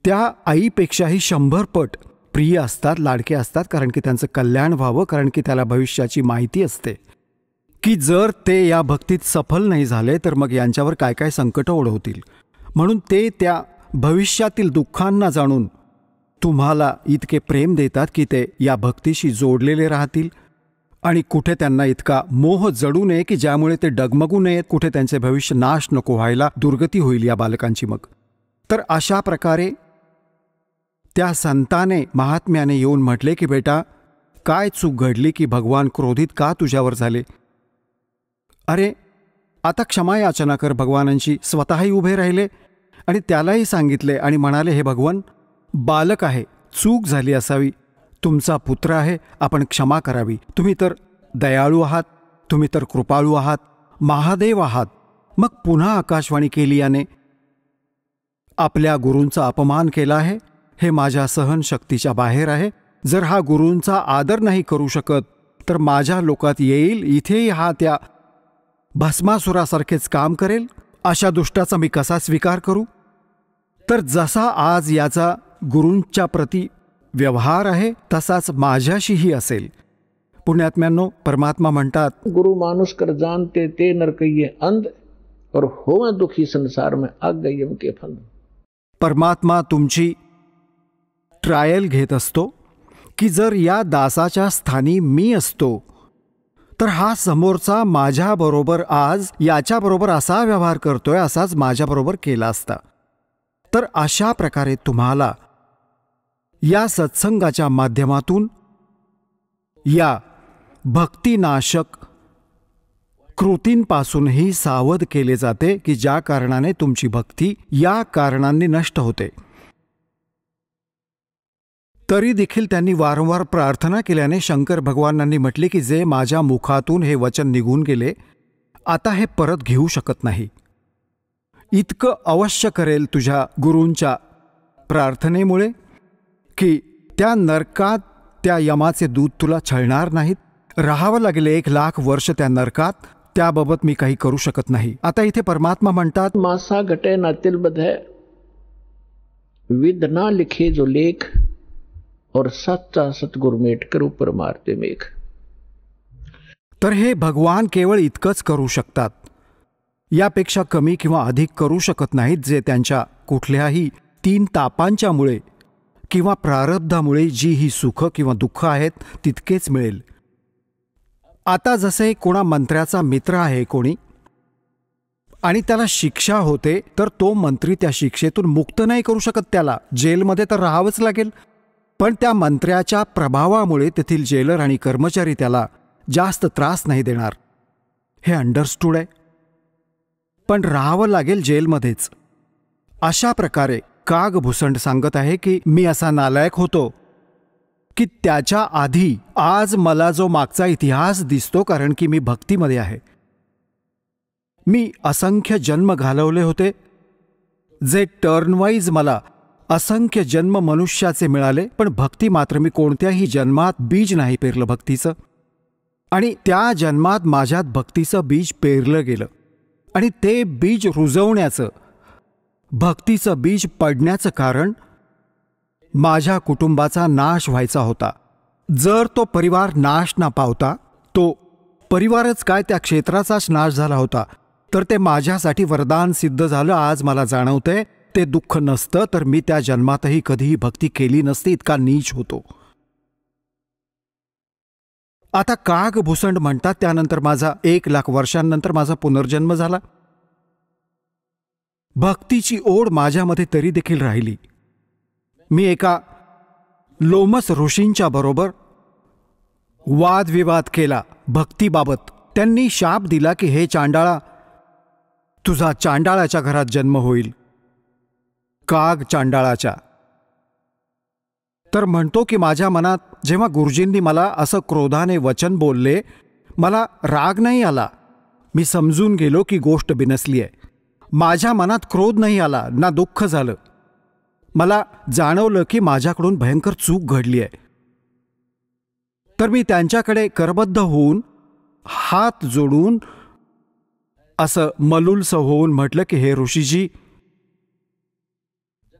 त्या आईपेक्षाही 100 पट प्रिय असतात, लाडके असतात. कारण की त्यांचं कल्याण व्हावं. कारण की त्याला भविष्याची माहिती असते की जर ते या भक्तीत सफल नाही झाले तर मग यांच्यावर काय काय संकट ओढवतील. म्हणून ते त्या भविष्यातील दुःखांना जाणून तुम्हाला इतके प्रेम देतात की ते या भक्तीशी जोडलेले राहतील. आणि कुठे त्यांना इतका मोह जडू नये की ज्यामुळे ते डगमगू नयेत. कुठे त्यांचे भविष्य नाश नको व्हायला, दुर्गती होईल या बालकांची. मग तर अशा प्रकारे त्या संताने महात्म्याने येऊन म्हटले की बेटा, काय चूक घडली की भगवान क्रोधित का तुझ्यावर झाले? अरे आता क्षमा याचना कर भगवानांची. स्वतःही उभे राहिले आणि त्यालाही सांगितले आणि म्हणाले, हे भगवान, बालक आहे, चूक झाली असावी, तुमचा पुत्र आहे, आपण क्षमा करावी. तुम्ही तर दयाळू आहात, तुम्ही तर कृपाळू आहात, महादेव आहात. मग पुन्हा आकाशवाणी केली याने, आपल्या गुरूंचा अपमान केला आहे, हे माझ्या सहनशक्तीच्या बाहेर आहे. जर हा गुरूंचा आदर नाही करू शकत तर माझ्या लोकात येईल, इथेही हा त्या भस्मासुरासारखेच काम करेल. अशा दुष्टाचा मी कसा स्वीकार करू? तर जसा आज याचा गुरूंच्या प्रती व्यवहार आहे तसाच माझ्याशीही असेल. पुण्यात्म्यांनो, परमात्मा म्हणतात, गुरु मानुष कर जानते ते नरकइये अंध और होवे दुखी संसार में आग गई यम के फंद. परमात्मा तुमची ट्रायल घेत असतो की जर या दासाच्या स्थानी मी असतो तर हा समोरचा माझ्याबरोबर आज याच्याबरोबर असा व्यवहार करतोय, असाच माझ्याबरोबर केला असता. तर अशा प्रकारे तुम्हाला या सत्संगाच्या माध्यमातून या भक्तिनाशक कृतींपासूनही सावध केले जाते की ज्या कारणाने तुमची भक्ती या कारणांनी नष्ट होते. तरी देखील त्यांनी वारंवार प्रार्थना केल्याने शंकर भगवानांनी म्हटले की जे माझ्या मुखातून हे वचन निघून गेले आता हे परत घेऊ शकत नाही. इतकं अवश्य करेल तुझ्या गुरूंच्या प्रार्थनेमुळे की त्या नरकात त्या यमाचे दूत तुला छळणार नाहीत. राहावं लागेल 1,00,000 वर्ष त्या नरकात, त्याबाबत मी काही करू शकत नाही. आता इथे परमात्मा म्हणतात, मासा घटे ना तिलबध है विद ना लिखे जो लेख और सच्चा सतगुरु मेट कर ऊपर मारते मेघ. तर हे भगवान केवळ इतकंच करू शकतात, यापेक्षा कमी किंवा अधिक करू शकत नाहीत, जे त्यांच्या कुठल्याही 3 तापांच्यामुळे किंवा प्रारब्धामुळे जी ही सुख किंवा दुःख आहेत तितकेच मिळेल. आता जसे कोणा मंत्र्याचा मित्र आहे कोणी आणि त्याला शिक्षा होते, तर तो मंत्री त्या शिक्षेतून मुक्त नाही करू शकत. त्याला जेलमध्ये तर राहावंच लागेल. पण त्या मंत्र्याच्या प्रभावामुळे तेथील जेलर आणि कर्मचारी त्याला जास्त त्रास नाही देणार. हे अंडरस्टूड आहे, पण राहावं लागेल जेलमध्येच. अशा प्रकारे कागभूषण सांगत आहे की मी असा नालायक होतो की त्याच्या आधी आज मला जो मागचा इतिहास दिसतो, कारण की मी भक्तीमध्ये आहे. मी असंख्य जन्म घालवले होते, जे टर्नवाईज मला असंख्य जन्म मनुष्याचे मिळाले, पण भक्ती मात्र मी कोणत्याही जन्मात बीज नाही पेरलं भक्तीचं. आणि त्या जन्मात माझ्यात भक्तीचं बीज पेरलं गेलं आणि ते बीज रुजवण्याचं, भक्तीचं बीज पडण्याचं कारण माझ्या कुटुंबाचा नाश व्हायचा होता. जर तो परिवार नाश न पावता, तो परिवारच काय त्या क्षेत्राचाच नाश झाला होता, तर ते माझ्यासाठी वरदान सिद्ध झालं. आज मला जाणवतंय ते दुःख नसतं तर मी त्या जन्मातही कधीही भक्ती केली नसती, इतका नीच होतो. आता कागभूषण म्हणतात, त्यानंतर माझा 1,00,000 वर्षांनंतर माझा पुनर्जन्म झाला. भक्तीची ओढ माझ्यामध्ये तरी देखील राहिली. मी एका लोमस ऋषींच्या बरोबर वादविवाद केला भक्तीबाबत. त्यांनी शाप दिला की हे चांडाळा, तुझा चांडाळाच्या घरात जन्म होईल, काग चांडाळाच्या. तर म्हणतो की माझ्या मनात जेव्हा गुरुजींनी मला असं क्रोधाने वचन बोलले, मला राग नाही आला. मी समजून गेलो की गोष्ट बिनसली आहे. माझ्या मनात क्रोध नाही आला, ना दुःख झालं. मला जाणवलं की माझ्याकडून भयंकर चूक घडली आहे. तर मी त्यांच्याकडे करबद्ध होऊन हात जोडून असं मलुलसं होऊन म्हटलं की हे ऋषीजी,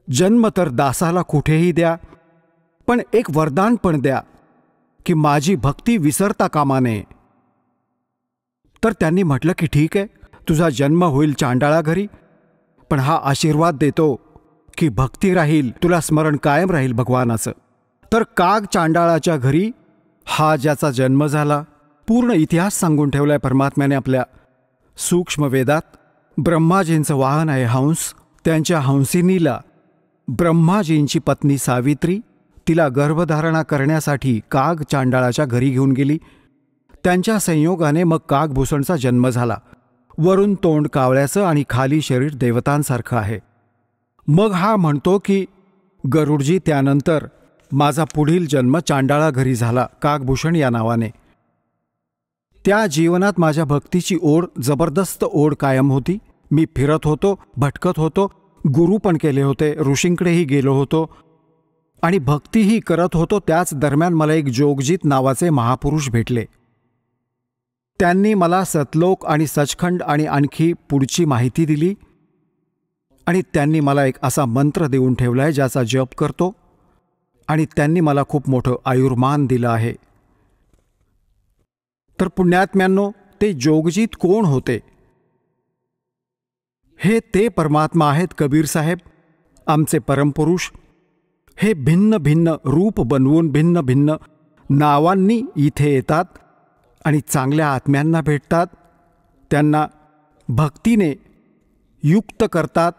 जन्म तर दासाला कुठेही द्या, पण एक वरदान पण द्या की माझी भक्ती विसरता कामा नये. तर त्यांनी म्हटलं की ठीक आहे, तुझा जन्म होईल चांडाळा घरी, पण हा आशीर्वाद देतो की भक्ती राहील, तुला स्मरण कायम राहील भगवानाचं. तर काग चांडाळाच्या घरी हा ज्याचा जन्म झाला, पूर्ण इतिहास सांगून ठेवलाय परमात्म्याने आपल्या सूक्ष्म वेदात. ब्रह्माजींचं वाहन आहे हंस. त्यांच्या हंसिनीला ब्रह्माजींची पत्नी सावित्री तिला गर्भधारणा करण्यासाठी काग चांडाळाच्या घरी घेऊन गेली. त्यांच्या संयोगाने मग कागभूषणचा जन्म झाला. वरून तोंड कावळ्याचं आणि खाली शरीर देवतांसारखं आहे. मग हा म्हणतो की गरुडजी, त्यानंतर माझा पुढील जन्म चांडाळा घरी झाला कागभूषण या नावाने. त्या जीवनात माझ्या भक्तीची ओढ, जबरदस्त ओढ कायम होती. मी फिरत होतो, भटकत होतो, गुरु पण केले होते, ऋषींकडेही गेलो होतो आणि भक्तीही करत होतो. त्याच दरम्यान मला एक जोगजीत नावाचे महापुरुष भेटले. त्यांनी मला सतलोक आणि सचखंड आणि आणखी पुढची माहिती दिली आणि त्यांनी मला एक असा मंत्र देऊन ठेवलाय ज्याचा जप करतो आणि त्यांनी मला खूप मोठं आयुर्मान दिलं आहे. तर पुण्यात्म्यांनो, ते जोगजीत कोण होते? हे ते परमात्मा आहेत कबीर साहेब, आमचे परमपुरुष. हे भिन्न भिन्न रूप बनवून भिन्न भिन्न नावांनी इथे येतात आणि चांगल्या आत्म्यांना भेटतात, त्यांना भक्तीने युक्त करतात.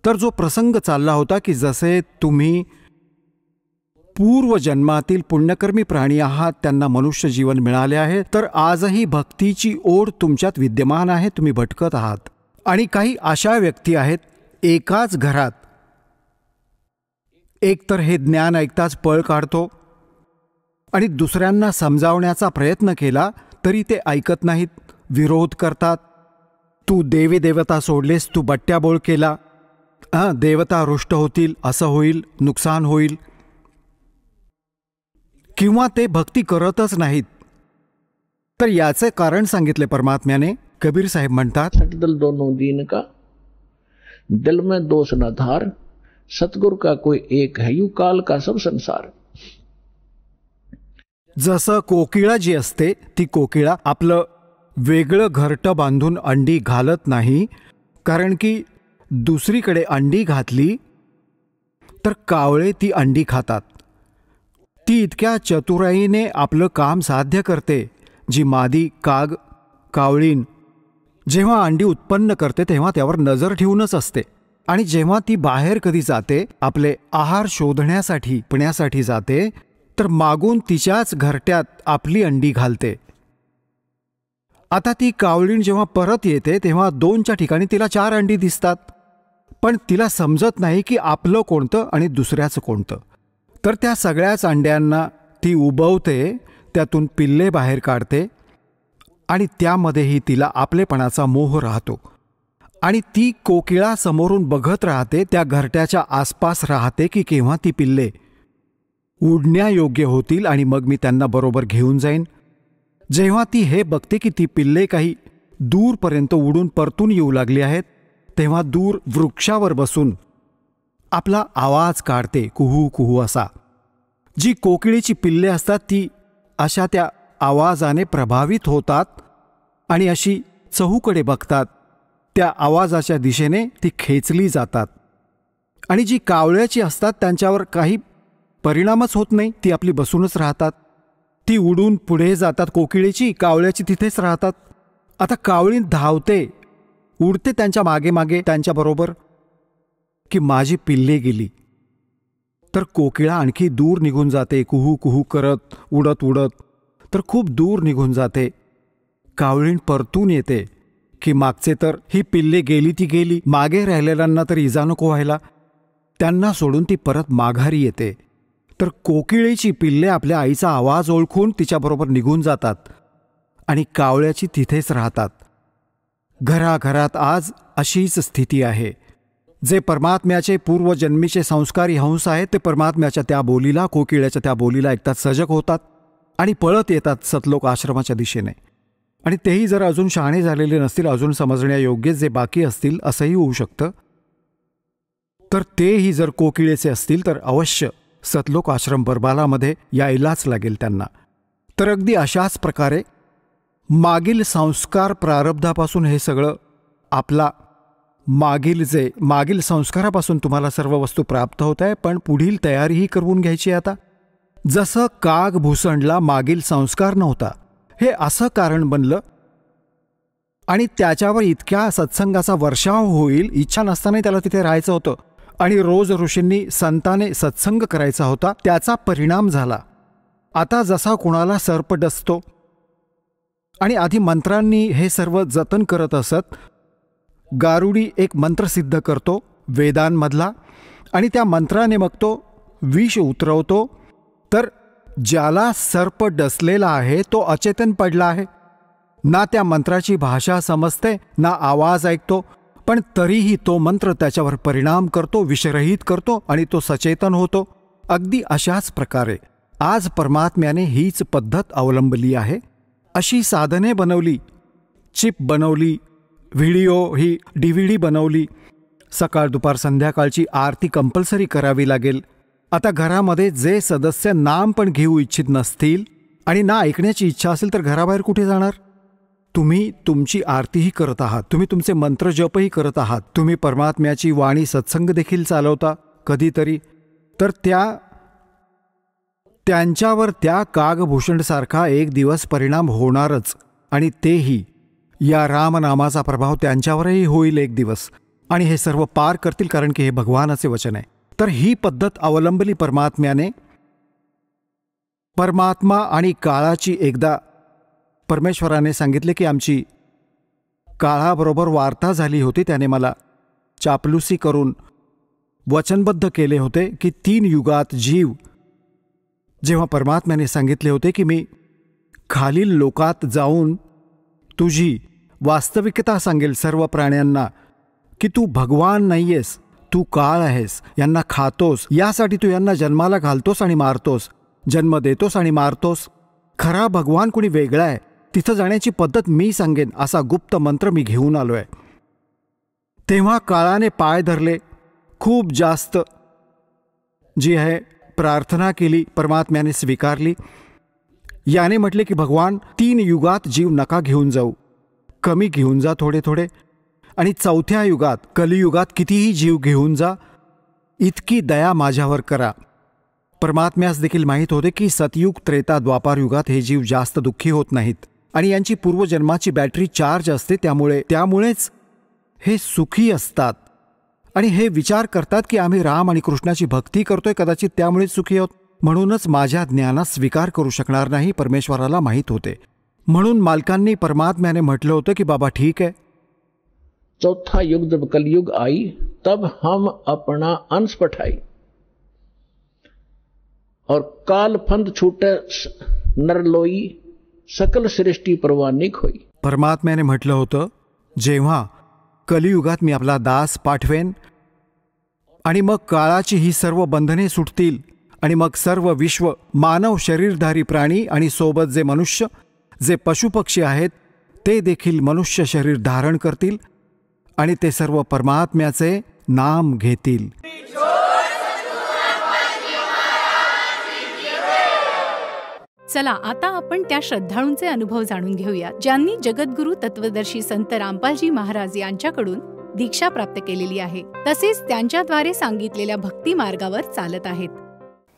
तर जो प्रसंग चालला होता की जसे तुम्ही पूर्वजन्मातील पुण्यकर्मी प्राणी आहात, त्यांना मनुष्य जीवन मिळाले आहे, तर आजही भक्तीची ओढ तुमच्यात विद्यमान आहे, तुम्ही भटकत आहात. आणि काही अशा व्यक्ती आहेत, एकाच घरात एकतर हे ज्ञान ऐकताच पळ काढतो आणि दुसऱ्यांना समजावण्याचा प्रयत्न केला तरी ते ऐकत नाहीत, विरोध करतात. तू देवी देवता सोडलेस, तू बट्ट्याबोळ केला, देवता रुष्ट होतील, असं होईल, नुकसान होईल. किंवा ते भक्ती करतच नाहीत. तर याचे कारण सांगितले परमात्म्याने. कबीर साहेब म्हणतात, दिल दोनों दीन का, दिल में दोष न धार, सतगुरु का कोई एक है, यू काल का सब संसार. जसं कोकिळा जी असते, ती कोकिळा आपलं वेगळं घरटं बांधून अंडी घालत नाही, कारण की दुसरीकडे अंडी घातली तर कावळे ती अंडी खातात. ती इतक्या चतुराईने आपलं काम साध्य करते. जी मादी काग, कावळीन जेव्हा अंडी उत्पन्न करते तेव्हा त्यावर नजर ठेवूनच असते, आणि जेव्हा ती बाहेर कधी जाते, आपले आहार शोधण्यासाठी, पिण्यासाठी जाते, तर मागून तिच्याच घरट्यात आपली अंडी घालते. आता ती कावळीण जेव्हा परत येते तेव्हा 2च्या ठिकाणी तिला 4 अंडी दिसतात, पण तिला समजत नाही की आपलं कोणतं आणि दुसऱ्याचं कोणतं. तर त्या सगळ्याच अंड्यांना ती उबवते, त्यातून पिल्ले बाहेर काढते, आणि त्यामध्येही तिला आपलेपणाचा मोह राहतो. आणि ती कोकिळा समोरून बघत राहते, त्या घरट्याच्या आसपास राहते की केव्हा ती पिल्ले उडण्यायोग्य होतील आणि मग मी त्यांना बरोबर घेऊन जाईन. जेव्हा ती हे बघते की ती पिल्ले काही दूरपर्यंत उडून परतून येऊ लागली आहेत, तेव्हा दूर वृक्षावर बसून आपला आवाज काढते, कुहू कुहू असा. जी कोकिळीची पिल्ले असतात ती अशा त्या आवाजाने प्रभावित होतात आणि अशी चहूकडे बघतात. त्या आवाजाच्या दिशेने ती खेचली जातात. आणि जी कावळ्याची असतात त्यांच्यावर काही परिणामच होत नाही, ती आपली बसूनच राहतात. ती उडून पुढे जातात, कोकिळीची, कावळ्याची तिथेच राहतात. आता कावळी धावते, उडते त्यांच्या मागे मागे त्यांच्याबरोबर की माझी पिल्ले गेली. तर कोकिळा आणखी दूर निघून जाते, कुहू कुहू करत, उडत उडत, तर खूप दूर निघून जाते. कावळीण परतून येते की मागचे तर ही पिल्ले गेली ती गेली, मागे राहिलेल्यांना तर इजा नको व्हायला, त्यांना सोडून ती परत माघारी येते. तर कोकिळेची पिल्ले आपल्या आईचा आवाज ओळखून तिच्याबरोबर निघून जातात आणि कावळ्याची तिथेच राहतात. घराघरात आज अशीच स्थिती आहे. जे परमात्म्याचे पूर्वजन्मीचे संस्कारी हंस आहेत ते परमात्म्याच्या त्या बोलीला, कोकिळ्याच्या त्या बोलीला ऐकतात सजग होतात आणि पळत येतात सतलोक आश्रमाच्या दिशेने. आणि तेही जर अजून शहाणे झालेले नसतील, अजून समजण्यायोग्य जे बाकी असतील, असंही होऊ शकतं, तर तेही जर कोकिळेचे असतील तर अवश्य सतलोक आश्रम बरबालामध्ये यायलाच लागेल त्यांना. तर अगदी अशाच प्रकारे मागील संस्कार प्रारब्धापासून हे सगळं आपला मागील संस्कारापासून तुम्हाला सर्व वस्तू प्राप्त होत आहे, पण पुढील तयारीही करून घ्यायची. आता जसं काग भुसंडला मागील संस्कार नव्हता, हे असं कारण बनलं आणि त्याच्यावर इतक्या सत्संगाचा वर्षाव होईल, इच्छा नसतानाही त्याला तिथे राहायचं होतं आणि रोज ऋषींनी संताने सत्संग करायचा होता, त्याचा परिणाम झाला. आता जसा कुणाला सर्प डसतो आणि आधी मंत्रांनी हे सर्व जतन करत असत, गारुडी एक मंत्र सिद्ध करतो वेदांमधला आणि त्या मंत्राने मग तो विष उतरवतो. तर ज्याला सर्प डसलेला आहे तो अचेतन पडला आहे, ना त्या मंत्राची भाषा समजते ना आवाज ऐकतो, पण तरीही तो मंत्र त्याच्यावर परिणाम करतो, विषरहित करतो आणि तो सचेतन होतो. अगदी अशाच प्रकारे आज परमात्म्याने हीच पद्धत अवलंबली आहे. अशी साधने बनवली, चिप बनवली, व्हिडिओ ही DVD बनवली, सकाळ दुपार संध्याकाळची आरती कंपल्सरी करावी लागेल. आता घरामध्ये जे सदस्य नाम पण घेऊ इच्छित नसतील आणि ना ऐकण्याची इच्छा असेल तर घराबाहेर कुठे जाणार? तुम्ही तुमची आरतीही करत आहात, तुम्ही तुमचे मंत्र जपही करत आहात, तुम्ही परमात्म्याची वाणी सत्संग देखील चालवता कधीतरी, तर त्यांच्यावर त्या कागभूषणसारखा एक दिवस परिणाम होणारच, आणि तेही या रामनामाचा प्रभाव त्यांच्यावरही होईल एक दिवस, आणि हे सर्व पार करतील, कारण की हे भगवानाचे वचन आहे. तर ही पद्धत अवलंबली परमात्म्याने. परमात्मा आणि काळाची एकदा परमेश्वराने सांगितले की आमची काळाबरोबर वार्ता झाली होती. त्याने मला चापलुसी करून वचनबद्ध केले होते की 3 युगात जीव, जेव्हा परमात्म्याने सांगितले होते की मी खालील लोकात जाऊन तुझी वास्तविकता सांगेल सर्व प्राण्यांना, की तू भगवान नाहीयेस, तू काळ आहेस, यांना खातोस, यासाठी तू यांना जन्माला घालतोस आणि मारतोस, जन्म देतोस आणि मारतोस. खरा भगवान कुणी वेगळा आहे, तिथं जाण्याची पद्धत मी सांगेन, असा गुप्त मंत्र मी घेऊन आलोय. तेव्हा काळाने पाय धरले, खूप जास्त जी आहे प्रार्थना केली, परमात्म्याने स्वीकारली. याने म्हटले की भगवान 3 युगात जीव नका घेऊन जाऊ, कमी घेऊन जा थोडे थोडे, आणि 4थ्या युगात कलियुगात कितीही जीव घेऊन जा, इतकी दया माझ्यावर करा. परमात्म्यास देखील माहीत होते की सतयुग, त्रेता, द्वापार युगात हे जीव जास्त दुःखी होत नाहीत, आणि यांची पूर्वजन्माची बॅटरी चार्ज असते, त्यामुळेच हे सुखी असतात, आणि हे विचार करतात की आम्ही राम आणि कृष्णाची भक्ती करतोय, कदाचित त्यामुळेच सुखी आहोत. म्हणूनच माझ्या ज्ञानास स्वीकार करू शकणार नाही, परमेश्वराला माहीत होते. म्हणून मालकांनी परमात्म्याने म्हटलं होतं की बाबा ठीक आहे, 4था युग जब कलयुग आई तब हम अपना अंश पठाई और काल फंद छूटे नरलोई सकल सृष्टि परवानिक होई. परमात्म्याने म्हटलं होतं जेव्हा कलियुगात मी आपला दास पाठवेन, आणि मग काळाची ही सर्व बंधने सुटतील, आणि मग सर्व विश्व, मानव शरीरधारी प्राणी आणि सोबत जे मनुष्य, जे पशुपक्षी आहेत, ते देखील मनुष्य शरीर धारण करतील, आणि ते सर्व परमात्म्याचे नाम घेतील. चला आता आपण त्या श्रद्धाळूंचे अनुभव जाणून घेऊया ज्यांनी जगद्गुरु तत्वदर्शी संत रामपालजी महाराज यांच्याकडून दीक्षा प्राप्त केलेली आहे, तसेच त्यांच्याद्वारे सांगितलेल्या भक्ती मार्गावर चालत आहेत.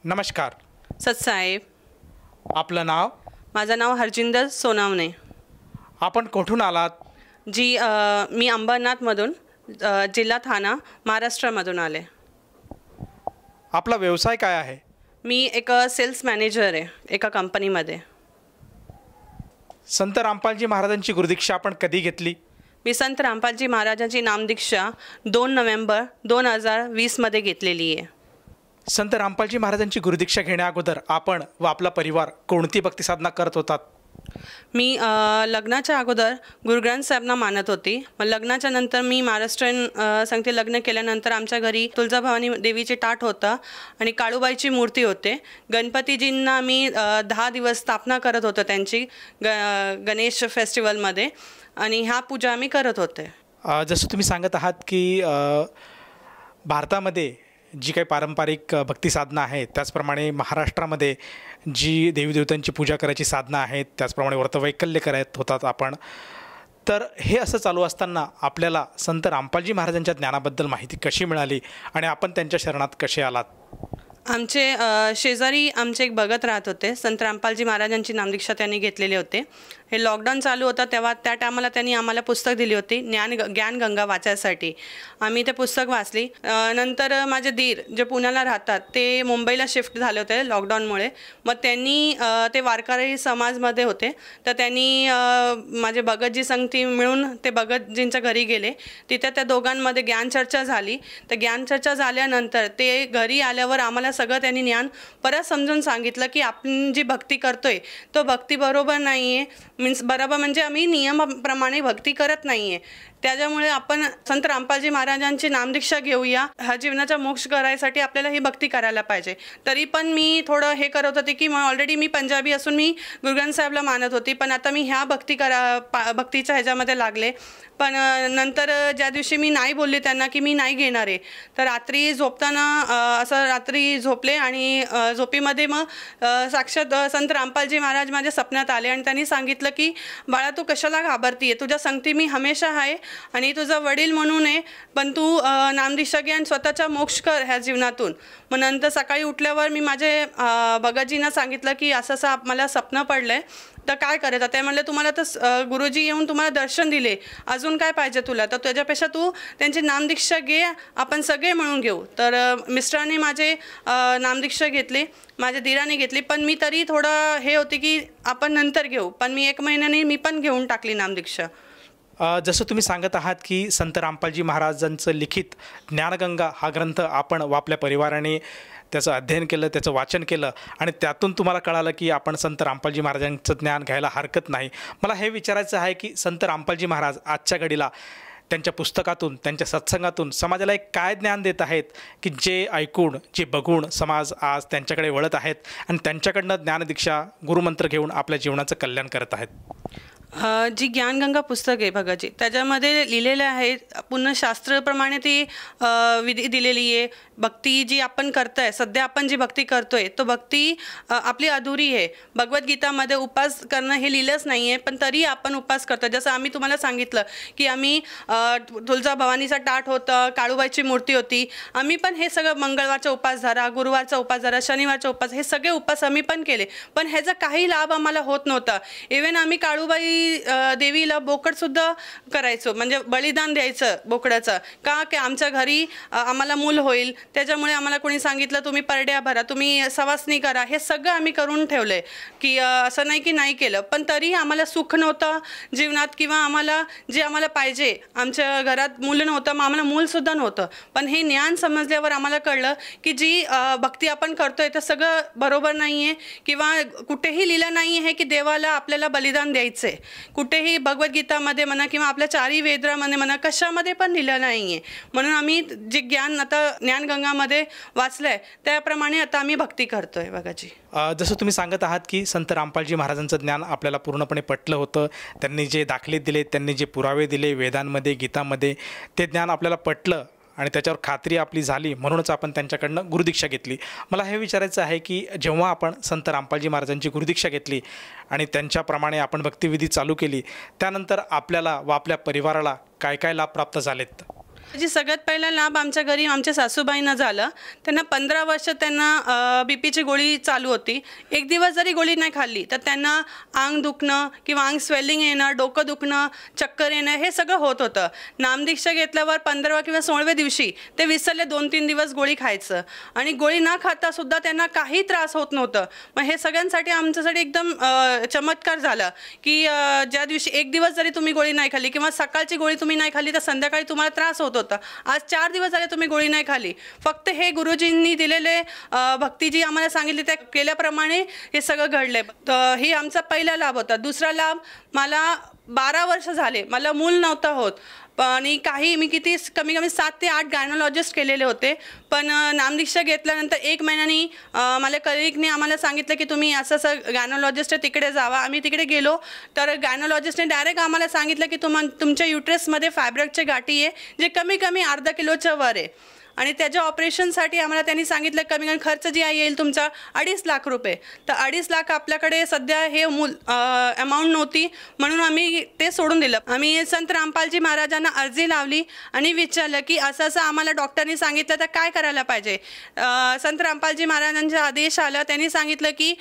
नमस्कार सतसाहेब. आपलं नाव? माझं नाव हरजिंदर सोनावणे. आपण कुठून आलात? जी मी अंबरनाथमधून, जिल्हा ठाणा, महाराष्ट्रामधून आले. आपला व्यवसाय काय आहे? मी एक सेल्स मॅनेजर आहे एका कंपनीमध्ये. संत रामपालजी महाराजांची गुरुदीक्षा आपण कधी घेतली? मी संत रामपालजी महाराजांची नामदीक्षा 2 नोव्हेंबर 2020 मध्ये घेतलेली आहे. संत रामपालजी महाराजांची गुरुदीक्षा घेण्या अगोदर आपण व आपला परिवार कोणती भक्ती साधना करत होतात? मी लग्नाच्या अगोदर गुरुग्रंथ साहेबांना मानत होती. मग लग्नाच्या नंतर मी महाराष्ट्रीयन सांगते, लग्न केल्यानंतर आमच्या घरी तुळजाभवानी देवीचे टाट होतं आणि काळूबाईची मूर्ती होते. गणपतीजींना मी 10 दिवस स्थापना करत होतो त्यांची गणेश फेस्टिवलमध्ये, आणि ह्या पूजा आम्ही करत होते. जसं तुम्ही सांगत आहात की भारतामध्ये जी काही पारंपरिक भक्ती साधना आहे, त्याचप्रमाणे महाराष्ट्रामध्ये जी देवीदेवतांची पूजा करायची साधना आहेत, त्याचप्रमाणे व्रतवैकल्य करत होतात आपण. तर हे असं चालू असताना आपल्याला संत रामपालजी महाराजांच्या ज्ञानाबद्दल माहिती कशी मिळाली आणि आपण त्यांच्या शरणात कसे आलात? आमचे शेजारी आमचे एक भगत राहत होते. संत रामपालजी महाराजांची नामदीक्षा त्यांनी घेतलेले होते. हे लॉकडाऊन चालू होतं तेव्हा त्या टायमाला त्यांनी आम्हाला पुस्तक दिली होती ज्ञानगंगा वाचायसाठी. आम्ही ते पुस्तक वाचली. नंतर माझे दीर जे पुण्याला राहतात ते मुंबईला शिफ्ट झाले होते लॉकडाऊनमुळे. मग त्यांनी ते वारकरी समाजमध्ये होते, तर त्यांनी माझे भगतजी संगती मिळून ते भगतजींच्या घरी गेले. तिथे त्या दोघांमध्ये ज्ञानचर्चा झाली. तर ज्ञानचर्चा झाल्यानंतर ते घरी आल्यावर आम्हाला सगळं त्यांनी ज्ञान परत समजून सांगितलं की आपण जी भक्ती करतोय तो भक्ती बरोबर नाही आहे. मीन्स बरोबर म्हणजे आम्ही नियमाप्रमाणे भक्ती करत नाही आहे. त्याच्यामुळे आपण संत रामपालजी महाराजांची नामदीक्षा घेऊया. हा जीवनाचा मोक्ष करायसाठी आपल्याला ही भक्ती करायला पाहिजे. तरी पण मी थोडं हे करत होते की ऑलरेडी मी पंजाबी असून मी गुरु ग्रंथ साहेबला मानत होती, पण आता मी ह्या भक्तीच्या ह्याच्यामध्ये लागले. पण नंतर ज्या दिवशी मी नाही बोलले त्यांना की मी नाही घेणार आहे, तर रात्री झोपताना असं रात्री झोपले आणि झोपेमध्ये मग साक्षात संत रामपालजी महाराज माझ्या सपन्यात आले आणि त्यांनी सांगितलं की बाळा तू कशाला घाबरतीये, तुझ्या संगती मी हमेशा आहे आणि तुझा वडील म्हणून आहे, पण तू नामदीक्षा घे आणि स्वतःचा मोक्ष कर ह्या जीवनातून. मग नंतर सकाळी उठल्यावर मी माझे भगतजींना सांगितलं की असं मला स्वप्न पडलंय, तर काय करायचं. ते म्हणले तुम्हाला तर गुरुजी येऊन तुम्हाला दर्शन दिले, अजून काय पाहिजे तुला, तर त्याच्यापेक्षा तू त्यांची नामदीक्षा घे, आपण सगळे म्हणून घेऊ. तर मिस्टरांनी माझे नामदीक्षा घेतली, माझ्या दीराने घेतली, पण मी तरी थोडं हे होते की आपण नंतर घेऊ, पण मी 1 महिन्याने मी पण घेऊन टाकली नामदीक्षा. जसं तुम्ही सांगत आहात की संत रामपालजी महाराजांचं लिखित ज्ञानगंगा हा ग्रंथ आपण आपल्या परिवाराने त्याचं अध्ययन केलं, त्याचं वाचन केलं आणि त्यातून तुम्हाला कळालं की आपण संत रामपालजी महाराजांचं ज्ञान घ्यायला हरकत नाही. मला हे विचारायचं आहे की संत रामपालजी महाराज आजच्या घडीला त्यांच्या पुस्तकातून, त्यांच्या सत्संगातून समाजाला एक काय ज्ञान देत आहेत की जे ऐकून, जे बघून समाज आज त्यांच्याकडे वळत आहेत आणि त्यांच्याकडनं ज्ञानदीक्षा, गुरुमंत्र घेऊन आपल्या जीवनाचं कल्याण करत आहेत. जी ज्ञानगंगा पुस्तक आहे भगतजी, त्याच्यामध्ये लिहिलेलं आहे पूर्ण शास्त्राप्रमाणे ती विधी दिलेली आहे. भक्ती जी आपण करतोय, सध्या आपण जी भक्ती करतोय तो भक्ती आपली अधुरी आहे. भगवद्गीतामध्ये उपास करणं हे लिहिलंच नाही आहे, पण तरी आपण उपास करतो. जसं आम्ही तुम्हाला सांगितलं की आम्ही तुळजा भवानीचा टाट होतं, काळूबाईची मूर्ती होती, आम्ही पण हे सगळं मंगळवारचा उपास धरा, गुरुवारचा उपास धरा, शनिवारचा उपास, हे सगळे उपास आम्ही पण केले, पण ह्याचा काही लाभ आम्हाला होत नव्हता. इव्हन आम्ही काळूबाई देवीला बोकड सुद्धा करायचो, म्हणजे बलिदान द्यायचं बोकडाचं, का की आमच्या घरी आम्हाला मूल होईल, त्याच्यामुळे आम्हाला कोणी सांगितलं तुम्ही परड्या भरा, तुम्ही सवासणी करा, हे सगळं आम्ही करून ठेवलंय की असं नाही की नाही केलं, पण तरी आम्हाला सुख नव्हतं जीवनात, किंवा आम्हाला जे आम्हाला पाहिजे, आमच्या घरात मूल नव्हतं, मग आम्हाला मूलसुद्धा नव्हतं. पण हे ज्ञान समजल्यावर आम्हाला कळलं की जी भक्ती आपण करतोय तर सगळं बरोबर नाही आहे, किंवा कुठेही लिहिलं नाही आहे की देवाला आपल्याला बलिदान द्यायचं आहे. कुठेही भगवद्गीतामध्ये म्हणा किंवा आपल्या 4 वेदामध्ये म्हणा कशामध्ये पण लिहिलं नाही आहे. म्हणून आम्ही जे ज्ञान आता ज्ञानगंगामध्ये वाचलंय त्याप्रमाणे आता आम्ही भक्ती करतोय बघाजी. जसं तुम्ही सांगत आहात की संत रामपालजी महाराजांचं ज्ञान आपल्याला पूर्णपणे पटलं होतं, त्यांनी जे दाखले दिले, त्यांनी जे पुरावे दिले वेदांमध्ये, गीतामध्ये, ते ज्ञान आपल्याला पटलं आणि त्याच्यावर खात्री आपली झाली, म्हणूनच आपण त्यांच्याकडनं गुरुदीक्षा घेतली. मला हे विचारायचं आहे की जेव्हा आपण संत रामपालजी महाराजांची गुरुदीक्षा घेतली आणि त्यांच्याप्रमाणे आपण भक्तिविधी चालू केली, त्यानंतर आपल्याला व आपल्या परिवाराला काय काय लाभ प्राप्त झालेत? जी सगळ्यात पहिला लाभ आमच्या घरी आमच्या सासूबाईंना झालं. त्यांना 15 वर्ष त्यांना बीपीची गोळी चालू होती. एक दिवस जरी गोळी नाही खाल्ली तर त्यांना अंग दुखणं किंवा अंग स्वेलिंग येणं, डोकं दुखणं, चक्कर येणं, हे सगळं होत होतं. नामदीक्षा घेतल्यावर 15व्या किंवा 16व्या दिवशी ते विसरले 2-3 दिवस गोळी खायचं आणि गोळी न खाता सुद्धा त्यांना काही त्रास होत नव्हतं. मग हे सगळ्यांसाठी आमच्यासाठी एकदम चमत्कार झाला की ज्या दिवशी एक दिवस जरी तुम्ही गोळी नाही खाल्ली किंवा सकाळची गोळी तुम्ही नाही खाल्ली तर संध्याकाळी तुम्हाला त्रास होतो. आज 4 दिवस झाले तुम्ही गोळी नाही खाली. फक्त हे गुरुजींनी दिलेले भक्ती जी आम्हाला सांगितली त्या केल्याप्रमाणे हे सगळं घडलंय. तर ही आमचा पहिला लाभ होता. दुसरा लाभ, मला 12 वर्ष झाले मला मूल नव्हतं होत, आणि मी किती कमी 7 ते 8 गायनोलॉजिस्ट केलेले होते. पण नामदीक्षा घेतल्यानंतर 1 महिन्यानी मला कलिगने आम्हाला सांगितलं की तुम्ही असं गायनोलॉजिस्ट तिकडे जावा. आम्ही तिकडे गेलो तर गायनोलॉजिस्टने डायरेक्ट आम्हाला सांगितलं की तुमच्या युट्रसमध्ये फायब्रॉइडची गाठी आहे, जे कमी अर्धा किलोच्या वर आहे, आणि त्याच्या ऑपरेशनसाठी आम्हाला त्यांनी सांगितलं कमी खर्च जी येईल तुमचा 2.5 लाख रुपये. तर 2.5 लाख आपल्याकडे सध्या हे अमाऊंट नव्हती, म्हणून आम्ही ते सोडून दिलं. आम्ही संत रामपालजी महाराजांना अर्जी लावली आणि विचारलं की असं आम्हाला डॉक्टरनी सांगितलं तर काय करायला पाहिजे. संत रामपालजी महाराजांचा आदेश आला, त्यांनी सांगितलं की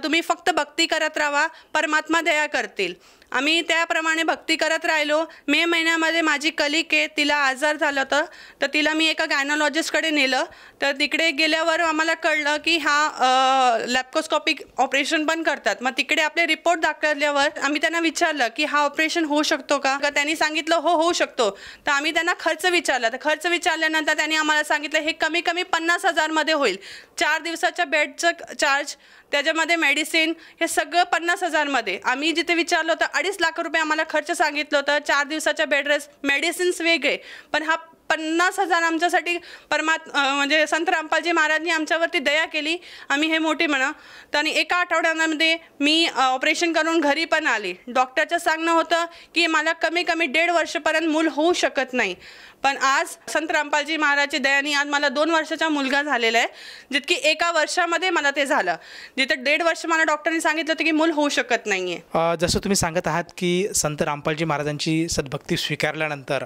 तुम्ही फक्त भक्ती करत राहा, परमात्मा दया करतील. आम्ही त्याप्रमाणे भक्ती करत राहिलो. मे महिन्यामध्ये माझी कलिक आहे, तिला आजार झाला होता, तर तिला मी एका गायनॉलॉजिस्टकडे नेलं. तर तिकडे गेल्यावर आम्हाला कळलं की हा लॅप्रोस्कोपिक ऑपरेशन पण करतात. मग तिकडे आपले रिपोर्ट दाखवल्यावर आम्ही त्यांना विचारलं की हा ऑपरेशन होऊ शकतो का? त्यांनी सांगितलं हो, होऊ शकतो. तर आम्ही त्यांना खर्च विचारला. तर खर्च विचारल्यानंतर त्यांनी आम्हाला सांगितलं हे कमी कमी 50,000 होईल. 4 दिवसाच्या बेडचं चार्ज, त्याच्यामध्ये मेडिसिन, हे सगळं 50,000. आम्ही जिथे विचारलं होतं 2.5 लाख रुपये आम्हाला खर्च सांगितलं होतं. 4 दिवसाच्या बेड रेस्ट, मेडिसिन्स वेगळे, पण हा 50,000 आमच्यासाठी म्हणजे संत रामपालजी महाराजांनी आमच्यावरती दया केली. आम्ही हे मोठी म्हणा. तर आणि एका आठवड्यामध्ये मी ऑपरेशन करून घरी पण आली. डॉक्टरचं सांगणं होतं की मला कमी कमी 1.5 वर्षापर्यंत मूल होऊ शकत नाही. पण आज संत रामपालजी महाराजची दयाने आज मला 2 वर्षाचा मुलगा झालेला आहे, जितकी 1 वर्षामध्ये मला ते झालं, जिथे 1.5 वर्ष मला डॉक्टरांनी सांगितलं होतं की मूल होऊ शकत नाही आहे. जसं तुम्ही सांगत आहात की संत रामपालजी महाराजांची सद्भक्ती स्वीकारल्यानंतर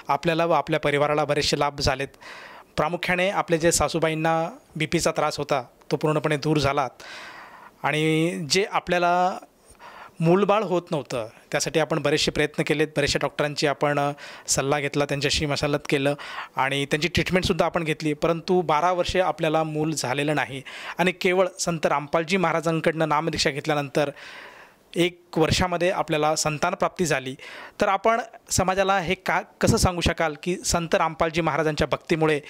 आपल्याला व आपल्या परिवाराला बरेचसे लाभ झालेत. प्रामुख्याने आपले जे सासूबाईंना बीपीचा त्रास होता तो पूर्णपणे दूर झाला. आणि जे आपल्याला मूलबाळ होत नव्हतं त्यासाठी आपण बरेचसे प्रयत्न केलेत. बरेचशा डॉक्टरांची आपण सल्ला घेतला, त्यांच्याशी मशालत केलं आणि त्यांची ट्रीटमेंटसुद्धा आपण घेतली. परंतु 12 वर्षे आपल्याला मूल झालेलं नाही. आणि केवळ संत रामपालजी महाराजांकडनं नामदीक्षा घेतल्यानंतर 1 वर्षामध्ये आपल्याला संतानप्राप्ती झाली. तर आपण समाजाला हे कसं सांगू शकाल की संत रामपालजी महाराजांच्या भक्तीमुळे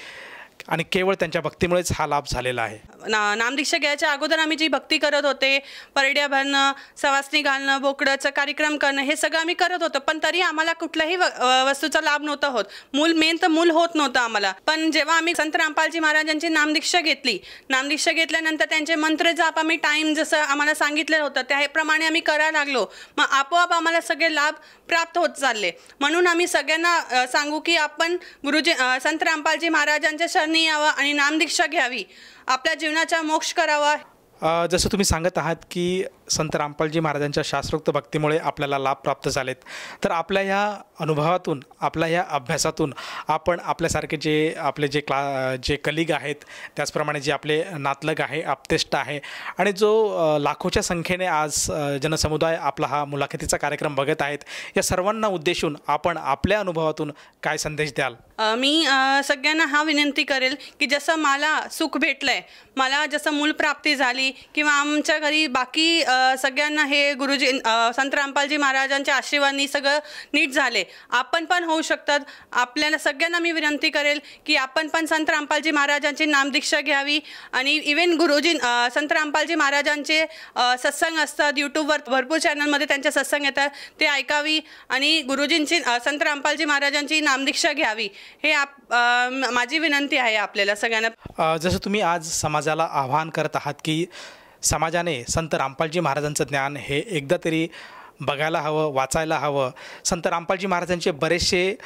आणि केवळ त्यांच्या भक्तीमुळेच हा लाभ झालेला आहे? नामदीक्षा घ्यायच्या अगोदर आम्ही जी भक्ती करत होते, परड्या भरणं, सवासणी घालणं, बोकडाचं कार्यक्रम करणं, हे सगळं आम्ही करत होतो. पण तरी आम्हाला कुठल्याही वस्तूचा लाभ नव्हता होत. मेन तर मूल होत नव्हतं आम्हाला. पण जेव्हा आम्ही संत रामपालजी महाराजांची नामदीक्षा घेतली, नामदीक्षा घेतल्यानंतर त्यांचे मंत्र जाप आम्ही टाईम जसं आम्हाला सांगितलेलं होतं त्याप्रमाणे आम्ही करायला लागलो. मग आपोआप आम्हाला सगळे लाभ प्राप्त होत चालले. म्हणून आम्ही सगळ्यांना सांगू की आपण गुरुजी संत रामपालजी महाराजांच्या शरणी यावं आणि नामदीक्षा घ्यावी, आपल्या जीवनाचा मोक्ष करावा. जसं तुम्ही सांगत आहात की संत रामपालजी महाराजांच्या शास्त्रोक्त भक्तीमुळे आपल्याला लाभ प्राप्त झालेत. तर आपल्या ह्या अनुभवातून, आपल्या ह्या अभ्यासातून आपण आपल्यासारखे जे कलिग आहेत, त्याचप्रमाणे जे आपले नातलग आहे, आप्तेष्ट आहे आणि जो लाखोच्या संख्येने आज जनसमुदाय आपला हा मुलाखतीचा कार्यक्रम बघत आहेत, या सर्वांना उद्देशून आपण आपल्या अनुभवातून काय संदेश द्याल? मी सगळ्यांना हा विनंती करेल की जसं मला सुख भेटलं आहे, मला जसं मूलप्राप्ती झाली किंवा आमच्या घरी बाकी सगळ्यांना हे गुरुजी संत रामपालजी महाराजांच्या आशीर्वादाने सगळं नीट झाले, आपण पण होऊ शकतात. आपल्याला सगळ्यांना मी विनंती करेल की आपण पण संत रामपालजी महाराजांची नामदीक्षा घ्यावी. आणि इव्हन गुरुजी संत रामपालजी महाराजांचे सत्संग असतात यूट्यूबवर, भरपूर चॅनलमध्ये त्यांचे सत्संग येतात, ते ऐकावी आणि गुरुजींची संत रामपालजी महाराजांची नामदीक्षा घ्यावी, हे माझी विनंती आहे आपल्याला सगळ्यांना. जसं तुम्ही आज समाजाला आवाहन करत आहात की समाजाने संत रामपालजी महाराजांचं ज्ञान हे एकदा तरी बघायला हवं, वाचायला हवं. संत रामपालजी महाराजांचे बरेचसे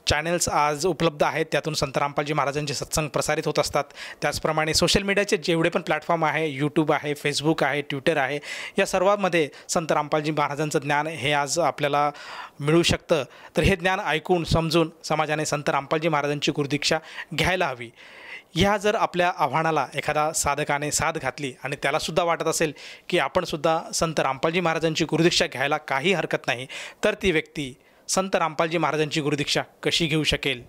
चॅनल्स आज उपलब्ध आहेत, त्यातून संत रामपालजी महाराजांचे सत्संग प्रसारित होत असतात. त्याचप्रमाणे सोशल मीडियाचे जेवढे पण प्लॅटफॉर्म आहे, यूट्यूब आहे, फेसबुक आहे, ट्विटर आहे, या सर्वांमध्ये संत रामपालजी महाराजांचं ज्ञान हे आज आपल्याला मिळू शकतं. तर हे ज्ञान ऐकून समजून समाजाने संत रामपालजी महाराजांची गुरुदीक्षा घ्यायला हवी. ह्या जर आपल्या आव्हानाला एखादा साधकाने साथ घातली आणि त्यालासुद्धा वाटत असेल की आपणसुद्धा संत रामपालजी महाराजांची गुरुदीक्षा घ्यायला काही हरकत नाही, तर ती व्यक्ती संत रामपालजी महाराजांची गुरुदीक्षा कशी घेऊ शकेल?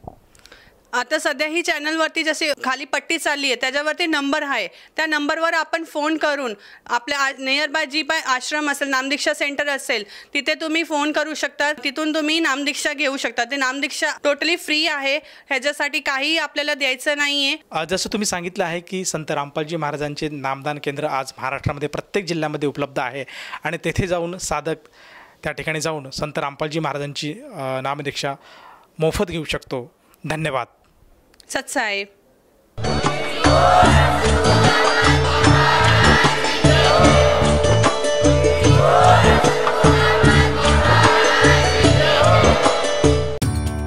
आता सध्या ही चॅनलवरती जशी खाली पट्टी चालली आहे त्याच्यावरती नंबर आहे, त्या नंबरवर आपण फोन करून आपल्या नियर बाय जी बाय आश्रम असेल, नामदीक्षा सेंटर असेल, तिथे तुम्ही फोन करू शकता. तिथून तुम्ही नामदीक्षा घेऊ शकता. ते नामदीक्षा टोटली फ्री आहे, ह्याच्यासाठी काही आपल्याला द्यायचं नाही आहे. जसं तुम्ही सांगितलं आहे की संत रामपालजी महाराजांचे नामदान केंद्र आज महाराष्ट्रामध्ये प्रत्येक जिल्ह्यामध्ये उपलब्ध आहे आणि तेथे जाऊन साधक त्या ठिकाणी जाऊन संत रामपालजी महाराजांची नामदीक्षा मोफत घेऊ शकतो. धन्यवाद. सत्साहेब.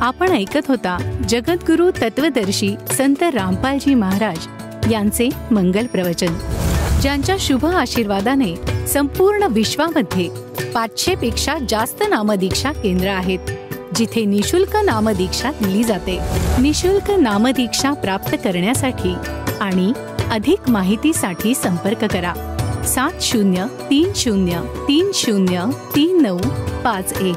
आपण ऐकत होता जगद्गुरु तत्वदर्शी संत रामपालजी महाराज यांचे मंगल प्रवचन, ज्यांच्या शुभ आशीर्वादाने संपूर्ण विश्वामध्ये 500 पेक्षा जास्त नामदीक्षा केंद्र आहेत, जिथे निशुल्क नामदीक्षा दिली जाते. निशुल्क नामदीक्षा प्राप्त करण्यासाठी आणि अधिक माहितीसाठी संपर्क करा. 7030303951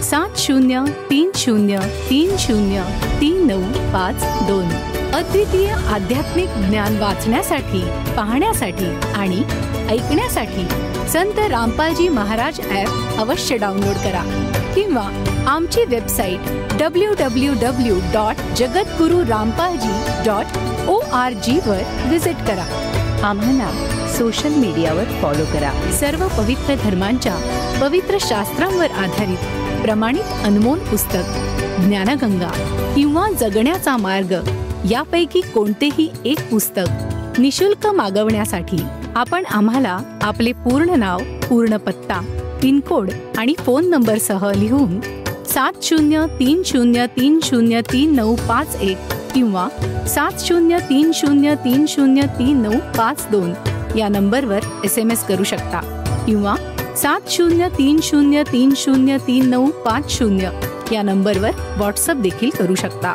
7030303952. अद्वितीय आध्यात्मिक ज्ञान वाचण्यासाठी, पाहण्यासाठी आणि ऐकण्यासाठी संत रामपालजी महाराज ॲप अवश्य डाउनलोड करा किंवा आमची वेबसाईट www.jagadgururampalji.org वर व्हिजिट करा. आम्हाला सोशल मीडियावर फॉलो करा. सर्व पवित्र धर्मांच्या पवित्र शास्त्रांवर आधारित प्रमाणित अनमोल पुस्तक ज्ञानगंगा किंवा जगण्याचा मार्ग यापैकी कोणतेही एक पुस्तक निशुल्क मागवण्यासाठी आपण आम्हाला आपले पूर्ण नाव, पूर्ण पत्ता, पिनकोड आणि फोन नंबरसह लिहून 7030303951 किंवा 7030303952 या नंबरवर SMS करू शकता किंवा 7030303950 या नंबरवर व्हॉट्सअप देखील करू शकता.